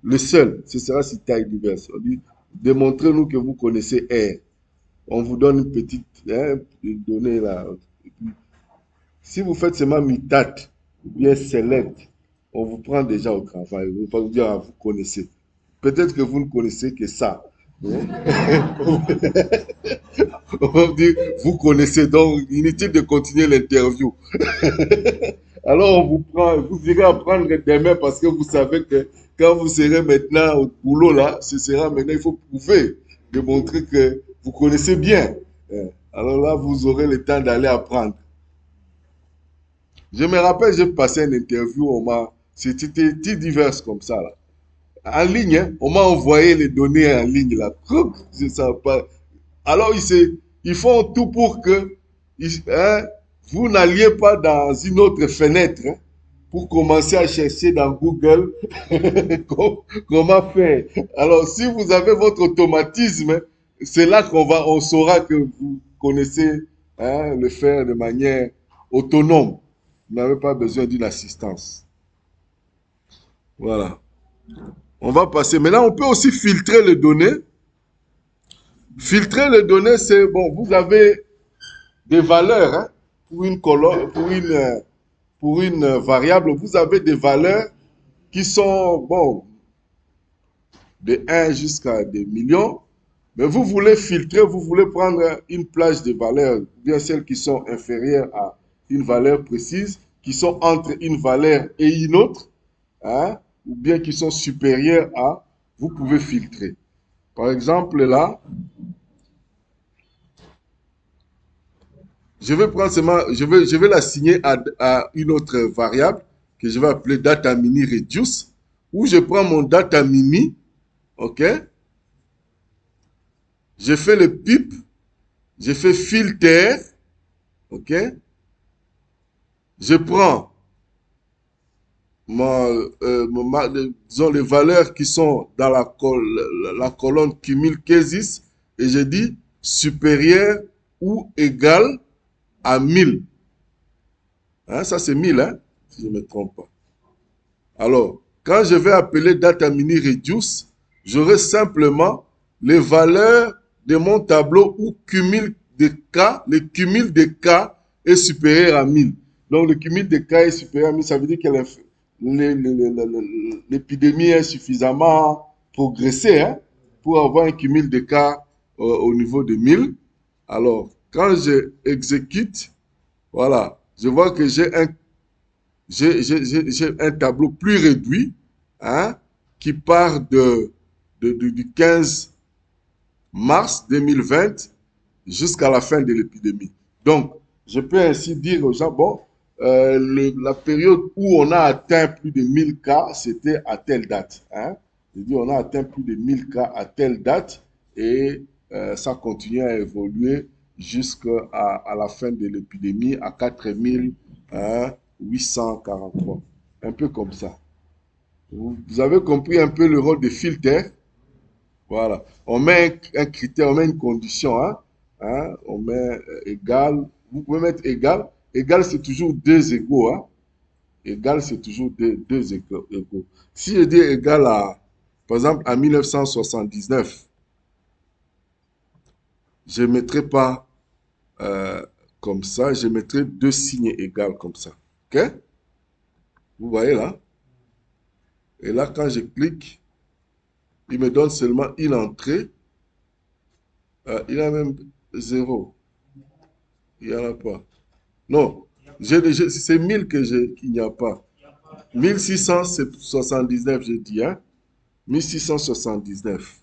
Le seul, ce sera sur taille diverse. On dit, démontrez-nous que vous connaissez R. On vous donne une petite, hein, donnée là. Si vous faites seulement mitat ou bien select, on vous prend déjà au travail. On ne va pas vous dire, ah, vous connaissez. Peut-être que vous ne connaissez que ça. Hein? On va vous dire, vous connaissez, donc inutile de continuer l'interview. Alors on vous prend, vous irez apprendre demain parce que vous savez que quand vous serez maintenant au boulot là, ce sera maintenant, il faut prouver, démontrer que vous connaissez bien. Alors là, vous aurez le temps d'aller apprendre. Je me rappelle, j'ai passé une interview, c'était divers comme ça, là. En ligne, hein, on m'a envoyé les données en ligne, là. Je sais pas. Alors, ils font tout pour que hein, vous n'alliez pas dans une autre fenêtre hein, pour commencer à chercher dans Google comment faire. Alors, si vous avez votre automatisme, c'est là on saura que vous connaissez hein, le faire de manière autonome. Vous n'avez pas besoin d'une assistance. Voilà. On va passer. Maintenant, on peut aussi filtrer les données. Filtrer les données, c'est bon, vous avez des valeurs hein, pour une colonne, pour une variable, vous avez des valeurs qui sont, bon, de 1 jusqu'à des millions, mais vous voulez filtrer, vous voulez prendre une plage de valeurs, bien celles qui sont inférieures à une valeur précise, qui sont entre une valeur et une autre, hein, ou bien qui sont supérieures à, vous pouvez filtrer. Par exemple, là, je vais prendre seulement, je vais l'assigner à une autre variable que je vais appeler data mini reduce, où je prends mon data mini, ok, je fais le pip, je fais filter, ok, je prends disons les valeurs qui sont dans la colonne cumul cases et je dis supérieur ou égal à 1000. Hein, ça c'est 1000, hein, si je ne me trompe pas. Alors, quand je vais appeler data mini reduce, j'aurai simplement les valeurs de mon tableau où cumul de cas, le cumul de cas est supérieur à 1000. Donc, le cumul de cas est supérieur à 1000, ça veut dire que l'épidémie est suffisamment progressée hein, pour avoir un cumul de cas au niveau de 1000. Alors, quand je exécute, voilà, je vois que j'ai un tableau plus réduit hein, qui part du 15 mars 2020 jusqu'à la fin de l'épidémie. Donc, je peux ainsi dire aux gens, bon, la période où on a atteint plus de 1000 cas, c'était à telle date. Hein. Je dis, on a atteint plus de 1000 cas à telle date et ça continue à évoluer jusqu'à la fin de l'épidémie à 4843. Un peu comme ça. Vous avez compris un peu le rôle de filtre. Voilà. On met un critère, on met une condition. Hein, hein, on met égal. Vous pouvez mettre égal. Égal, c'est toujours deux égaux. Hein. Égal, c'est toujours deux égaux. Si je dis égal à, par exemple, à 1979, je ne mettrai pas euh, comme ça, je mettrai deux signes égaux comme ça. OK? Vous voyez là? Et là, quand je clique, il me donne seulement une entrée. Il a même zéro. Il n'y en a pas. Non, c'est 1000 qu'il n'y a pas. 1679, j'ai dit, hein? 1679.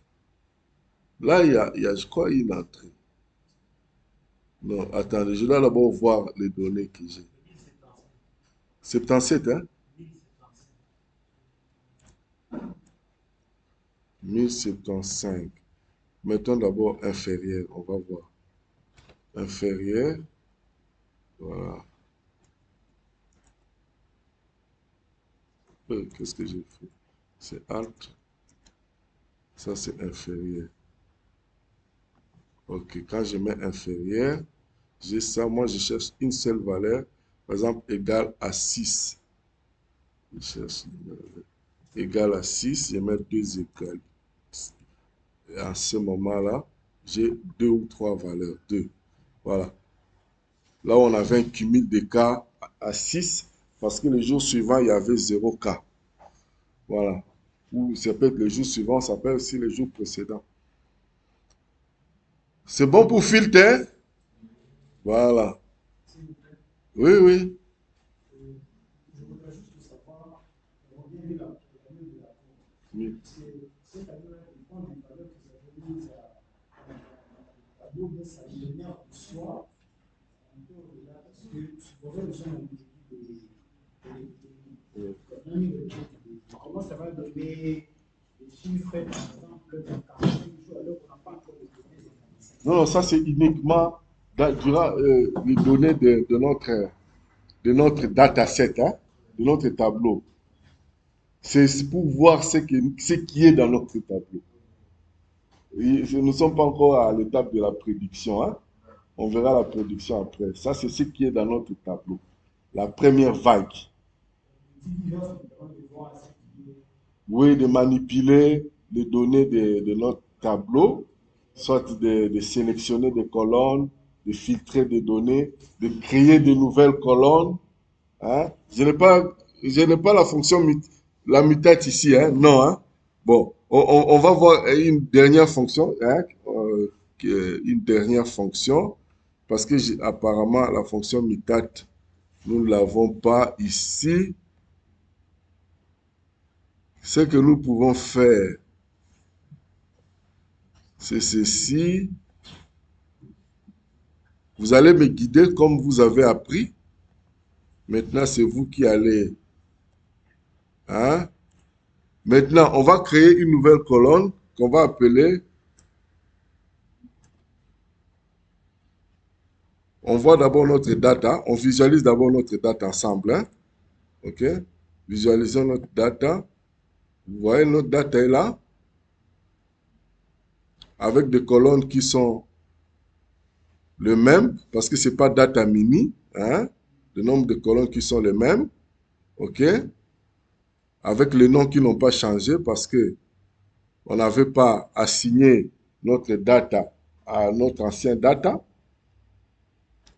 Là, je crois, une entrée. Non, attendez, je dois d'abord voir les données que j'ai. 77, hein? 1075. Mettons d'abord inférieur, on va voir. Inférieur, voilà. Qu'est-ce que j'ai fait? C'est Alt, ça c'est inférieur. Ok, quand je mets inférieur, j'ai ça, moi je cherche une seule valeur, par exemple égale à 6. Je cherche égal à 6, je mets deux égales. Et à ce moment-là, j'ai deux ou trois valeurs, deux. Voilà. Là, on avait un cumul de cas à 6 parce que le jour suivant, il y avait 0 cas. Voilà. Ou ça peut être le jour suivant, ça peut être aussi le jour précédent. C'est bon pour filtrer? Voilà. Oui, oui. Je voudrais juste savoir, revenir la année de la cour. Oui. C'est cette année-là, ils font des valeurs que vous avez mises tableau, mais ça génère en soi un peu au-delà, parce que vous aurez besoin comment ça va donner des chiffres, par exemple, dans 45 jours, alors qu'on n'a pas encore de données dans 45 Non, jours. non, ça c'est uniquement durant les données de notre dataset, hein, de notre tableau. C'est pour voir ce qui est dans notre tableau. Nous ne sommes pas encore à l'étape de la prédiction, hein. On verra la prédiction après. Ça, c'est ce qui est dans notre tableau. La première vague. Oui, de manipuler les données de notre tableau, soit de sélectionner des colonnes, de filtrer des données, de créer de nouvelles colonnes. Hein. Je n'ai pas la fonction, la mutate ici, hein. Non, hein. Bon, on va voir une dernière fonction, hein, une dernière fonction, parce que apparemment la fonction mutate, nous ne l'avons pas ici. Ce que nous pouvons faire, c'est ceci. Vous allez me guider comme vous avez appris. Maintenant, c'est vous qui allez. Hein? Maintenant, on va créer une nouvelle colonne qu'on va appeler. On voit d'abord notre data. On visualise d'abord notre data ensemble. Hein? OK? Visualisons notre data. Vous voyez, notre data est là. Avec des colonnes qui sont le même, parce que ce n'est pas data mini. Hein? Le nombre de colonnes qui sont les mêmes. OK? Avec les noms qui n'ont pas changé parce que on n'avait pas assigné notre data à notre ancien data.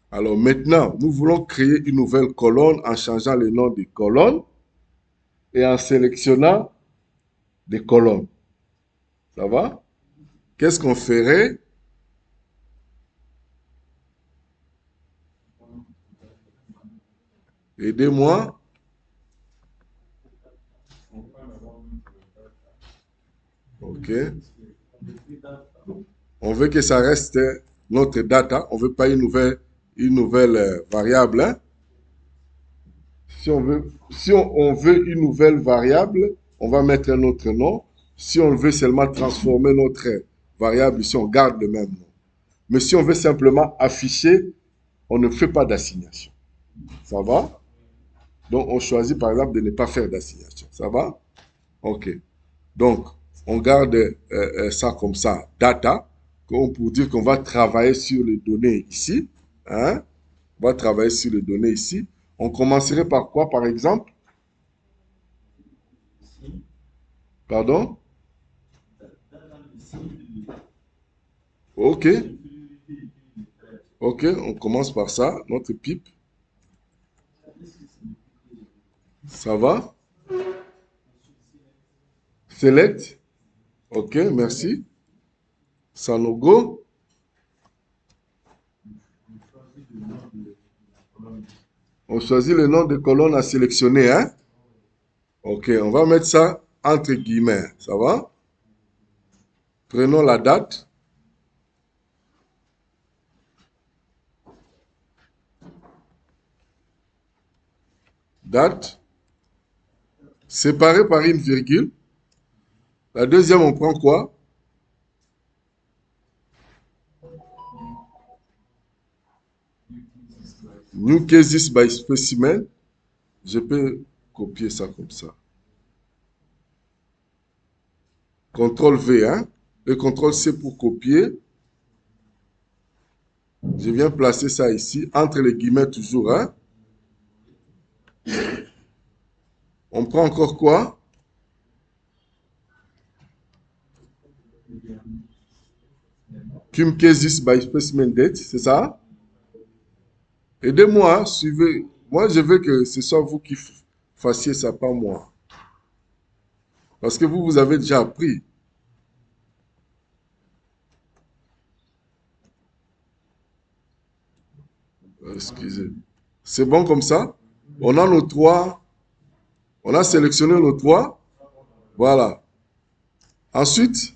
Alors maintenant, nous voulons créer une nouvelle colonne en changeant le nom des colonnes et en sélectionnant des colonnes. Ça va? Qu'est-ce qu'on ferait? Aidez-moi. OK. On veut que ça reste notre data. On ne veut pas une nouvelle variable. Hein? Si on veut une nouvelle variable, on va mettre un autre nom. Si on veut seulement transformer notre variable ici, on garde le même nom. Mais si on veut simplement afficher, on ne fait pas d'assignation. Ça va? Donc, on choisit par exemple de ne pas faire d'assignation. Ça va? OK. Donc, on garde ça comme ça, data, pour dire qu'on va travailler sur les données ici. Hein? On va travailler sur les données ici. On commencerait par quoi, par exemple? Pardon? OK. OK, on commence par ça, notre pipe. Ça va? Select. OK, merci. Sanogo. On choisit le nom de colonne à sélectionner, hein? OK, on va mettre ça entre guillemets. Ça va? Prenons la date. Date. Séparée par une virgule. La deuxième, on prend quoi? New cases by specimen. Je peux copier ça comme ça. CTRL V, hein? Et CTRL C pour copier. Je viens placer ça ici, entre les guillemets toujours, hein? On prend encore quoi? Cum cases by specimen date, c'est ça? Aidez-moi, suivez. Moi, je veux que ce soit vous qui fassiez ça, pas moi. Parce que vous avez déjà appris. Excusez. C'est bon comme ça? On a nos trois. On a sélectionné nos trois. Voilà. Ensuite,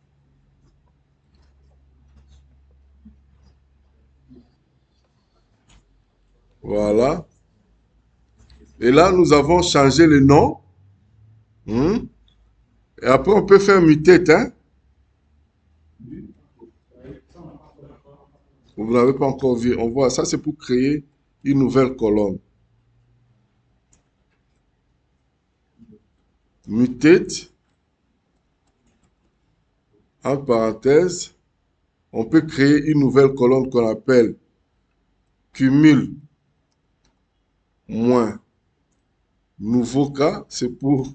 Voilà. Et là, nous avons changé le nom. Hmm. Et après, on peut faire mutate, hein. Vous n'avez pas encore vu. On voit, ça c'est pour créer une nouvelle colonne. Mutate, entre parenthèses, on peut créer une nouvelle colonne qu'on appelle cumul moins nouveau cas. C'est pour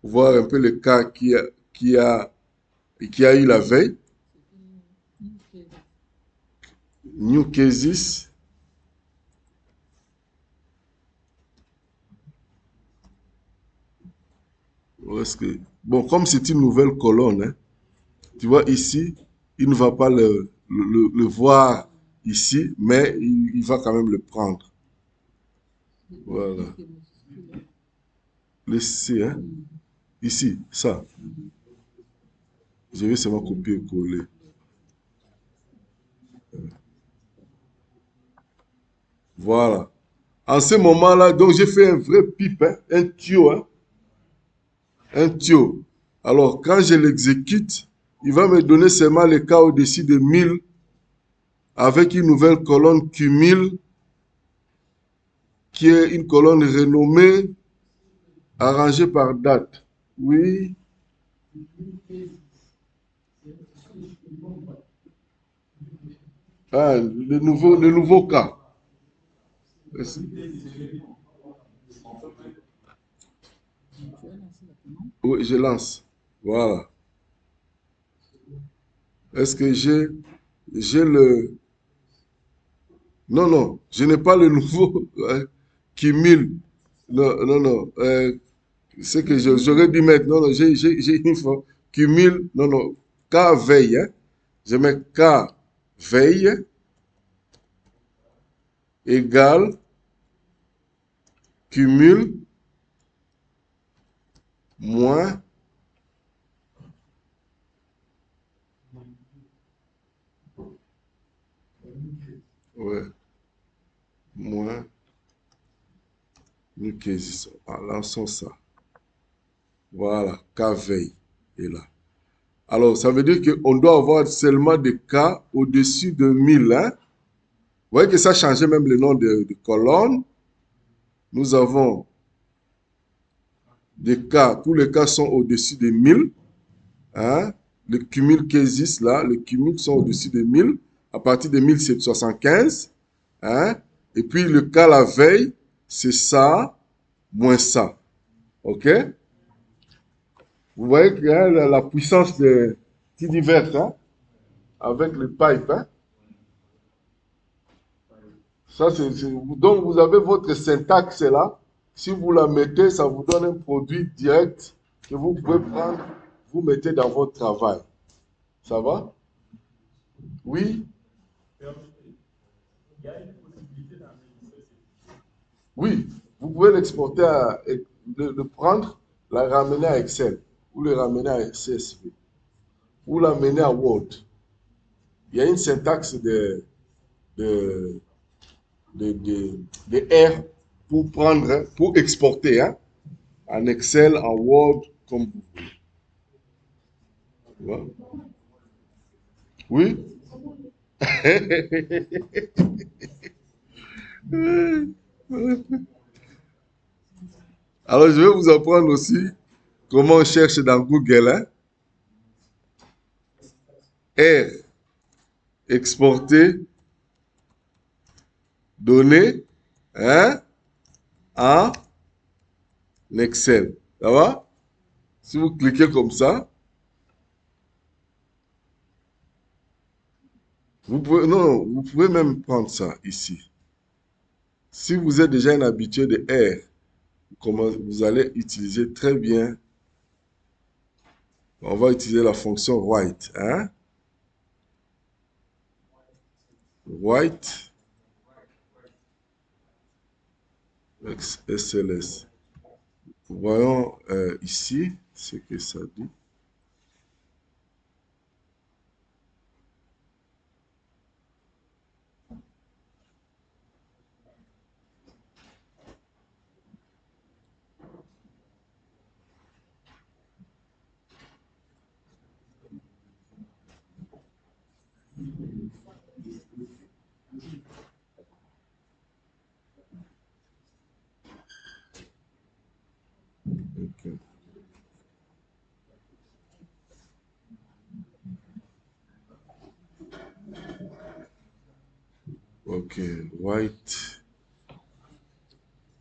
voir un peu le cas qui a eu la veille. New cases. Bon, comme c'est une nouvelle colonne, hein, tu vois ici, il ne va pas le voir ici, mais il va quand même le prendre. Voilà. Le C, hein. Ici, ça. Je vais seulement copier et coller. Voilà. En ce moment-là, donc j'ai fait un vrai pipe, hein, un tuyau, hein, un tuyau. Alors, quand je l'exécute, il va me donner seulement le cas au-dessus de 1000 avec une nouvelle colonne cumule qui est une colonne renommée arrangée par date. Oui. Ah, le nouveau cas. Oui, je lance. Voilà. Est-ce que j'ai le... Non, non, je n'ai pas le nouveau cumul. Non, non, non. C'est que j'aurais dû mettre. Non, non, j'ai une fois. Cumul. Non, non. K veille. Hein. Je mets K veille égale cumul moins. Ouais. Moins. Nous quasi. Ah, lançons ça. Voilà. K veille est là. Alors, ça veut dire qu'on doit avoir seulement des cas au-dessus de 1000. Hein? Vous voyez que ça changeait même le nom de colonne. Nous avons des cas, tous les cas sont au-dessus de 1000. Hein? Le cumul qui existe là, les cumuls sont au-dessus de 1000. À partir de 1000, c'est 75. Hein? Et puis le cas la veille, c'est ça moins ça. OK? Vous voyez qu'il y a la puissance de Tidivert, hein? Avec le pipe. Hein? Ça, donc, vous avez votre syntaxe là. Si vous la mettez, ça vous donne un produit direct que vous pouvez prendre, vous mettez dans votre travail. Ça va? Oui? Oui. Vous pouvez l'exporter, le prendre, la ramener à Excel, ou le ramener à CSV, ou l'amener à Word. Il y a une syntaxe de, de R pour prendre, pour exporter, hein, en Excel, en Word, comme vous voulez. Oui? Alors, je vais vous apprendre aussi comment on cherche dans Google. Hein. R, exporter, données, hein, en Excel. Ça va? Si vous cliquez comme ça, vous pouvez, non, vous pouvez même prendre ça ici. Si vous êtes déjà un habitué de R, comment vous allez utiliser très bien. On va utiliser la fonction write. Hein? Write SLS. Voyons ici ce que ça dit. Ok, white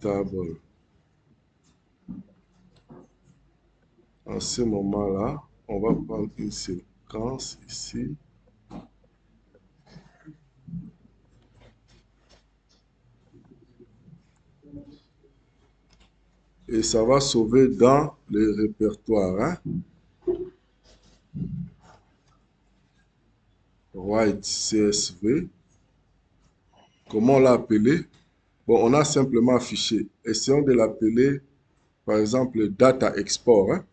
table. En ce moment-là, on va prendre une séquence ici. Et ça va sauver dans le répertoire. Hein? White CSV. Comment on l'a appelé? Bon, on a simplement affiché. Essayons de l'appeler, par exemple, Data Export. Hein?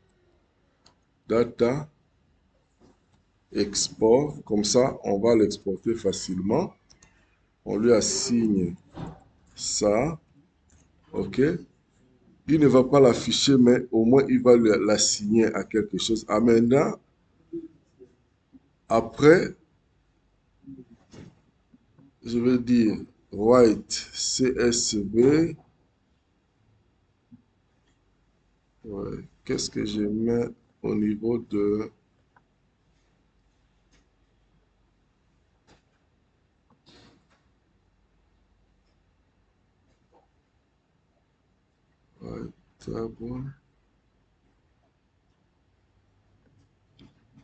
Data Export. Comme ça, on va l'exporter facilement. On lui assigne ça. OK? Il ne va pas l'afficher, mais au moins, il va l'assigner à quelque chose. Ah, maintenant, après, je vais dire white CSV. Ouais. Qu'est-ce que je mets au niveau de... Ouais, table.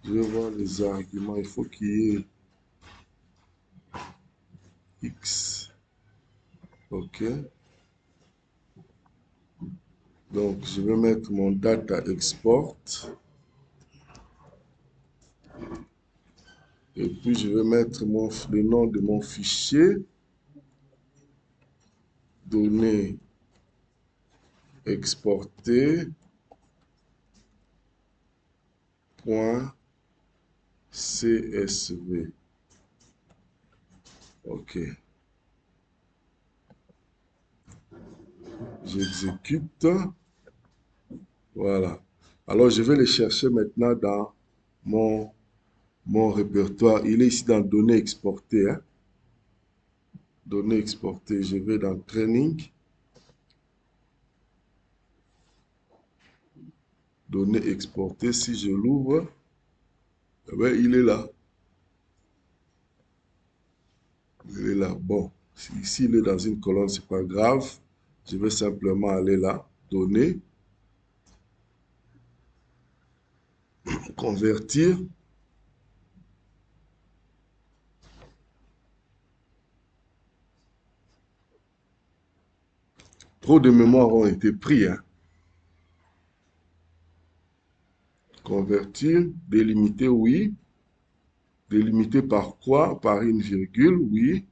Je vais voir les arguments. Il faut qu'il y ait X. OK. Donc, je vais mettre mon data export. Et puis, je vais mettre le nom de mon fichier. Données exportées. .csv. OK. J'exécute. Voilà. Alors, je vais le chercher maintenant dans mon répertoire. Il est ici dans données exportées. Hein? Données exportées. Je vais dans training. Données exportées. Si je l'ouvre, eh bien, il est là. Il est là. Bon, ici, il est dans une colonne, c'est pas grave. Je vais simplement aller là. Données. Convertir. Trop de mémoire ont été pris. Hein? Convertir, délimiter, oui. Délimiter par quoi? Par une virgule, oui.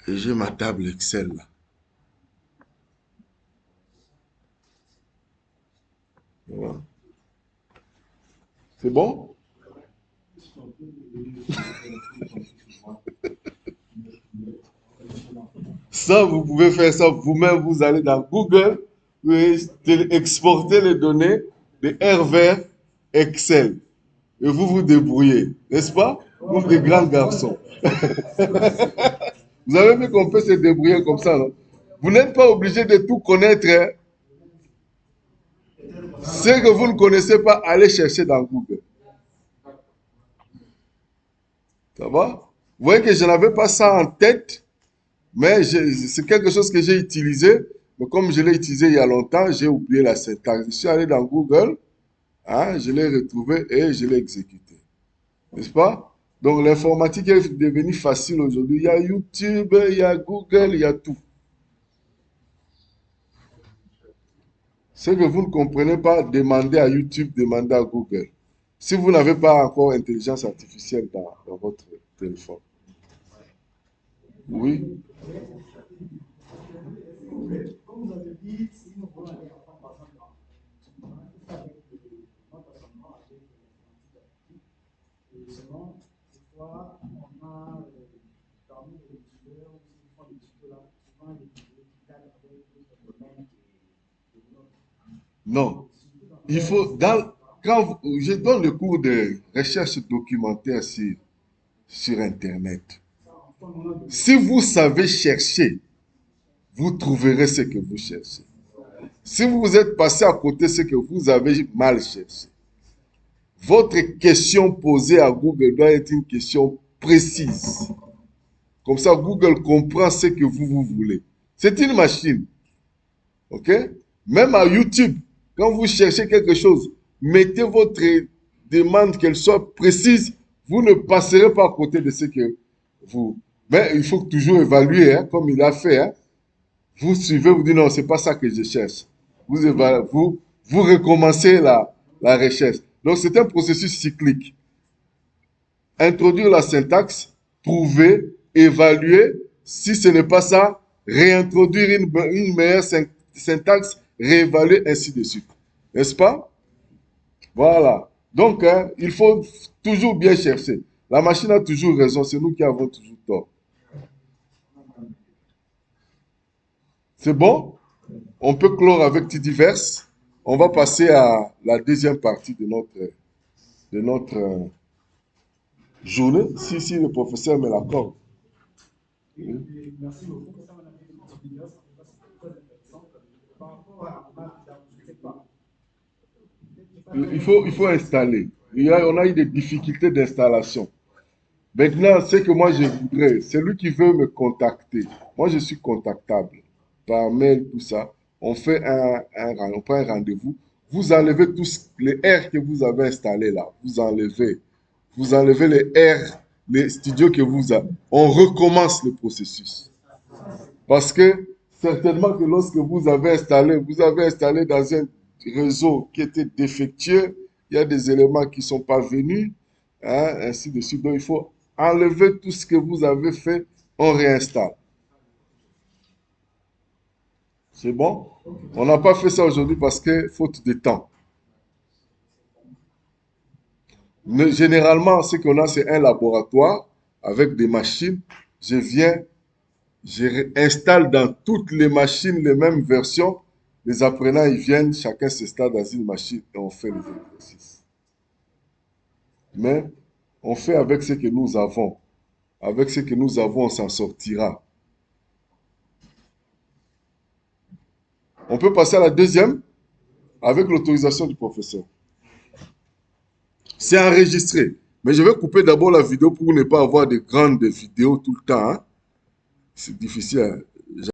Et j'ai ma table Excel là. Voilà. C'est bon? Ça, vous pouvez faire ça vous-même. Vous allez dans Google, vous exporter les données de R vers Excel. Et vous vous débrouillez, n'est-ce pas? Vous, des grands garçons. Vous avez vu qu'on peut se débrouiller comme ça, non? Vous n'êtes pas obligé de tout connaître. Hein? Ce que vous ne connaissez pas, allez chercher dans Google. Ça va? Vous voyez que je n'avais pas ça en tête, mais c'est quelque chose que j'ai utilisé. Mais comme je l'ai utilisé il y a longtemps, j'ai oublié la syntaxe. Je suis allé dans Google, hein, je l'ai retrouvé et je l'ai exécuté. N'est-ce pas? Donc l'informatique est devenue facile aujourd'hui. Il y a YouTube, il y a Google, il y a tout. Ce que vous ne comprenez pas, demandez à YouTube, demandez à Google. Si vous n'avez pas encore intelligence artificielle dans votre téléphone. Oui. Comme vous avez dit, si nous voulons aller apprendre par exemple avec notre enseignement avec l'informatique et seulement, des fois, on a parmi les étudiants, qui font des études là, souvent des étudiants qui cadrent avec d'autres domaines que l'autre. Non. Il faut, quand je donne le cours de recherche documentaire sur Internet. Si vous savez chercher, vous trouverez ce que vous cherchez. Si vous êtes passé à côté, c'est que vous avez mal cherché. votre question posée à Google doit être une question précise. Comme ça, Google comprend ce que vous voulez. C'est une machine. OK? Même à YouTube, quand vous cherchez quelque chose, mettez votre demande qu'elle soit précise. Vous ne passerez pas à côté de ce que vous... Mais il faut toujours évaluer, hein, comme il a fait. Hein. Vous suivez, vous dites non, c'est pas ça que je cherche. Vous recommencez la recherche. Donc c'est un processus cyclique. Introduire la syntaxe, prouver, évaluer. Si ce n'est pas ça, réintroduire une meilleure syntaxe, réévaluer, ainsi de suite. N'est-ce pas? Voilà. Donc, hein, il faut toujours bien chercher. La machine a toujours raison, c'est nous qui avons toujours tort. C'est bon? On peut clore avec Tidiverse. On va passer à la deuxième partie de notre journée, si le professeur me l'accorde. Et merci beaucoup. Ça, on a fait une petite vidéo, c'est très intéressant. Par rapport à Mazda, je ne sais pas. Il faut installer. On a eu des difficultés d'installation. Maintenant, ce que moi je voudrais, celui qui veut me contacter, moi je suis contactable par mail, tout ça. On prend un rendez-vous. Vous enlevez tous les R que vous avez installés là. Vous enlevez. Vous enlevez les R, les studios que vous avez. On recommence le processus. Parce que certainement que lorsque vous avez installé dans un réseau qui était défectueux, il y a des éléments qui ne sont pas venus, hein, ainsi de suite. Donc il faut enlever tout ce que vous avez fait, on réinstalle. C'est bon? On n'a pas fait ça aujourd'hui parce que faute de temps. Généralement, ce qu'on a, c'est un laboratoire avec des machines. Je viens, je installe dans toutes les machines les mêmes versions. Les apprenants, ils viennent, chacun s'installe dans une machine et on fait les exercices. Mais on fait avec ce que nous avons. Avec ce que nous avons, on s'en sortira. On peut passer à la deuxième avec l'autorisation du professeur. C'est enregistré. Mais je vais couper d'abord la vidéo pour ne pas avoir de grandes vidéos tout le temps. Hein. C'est difficile. Hein.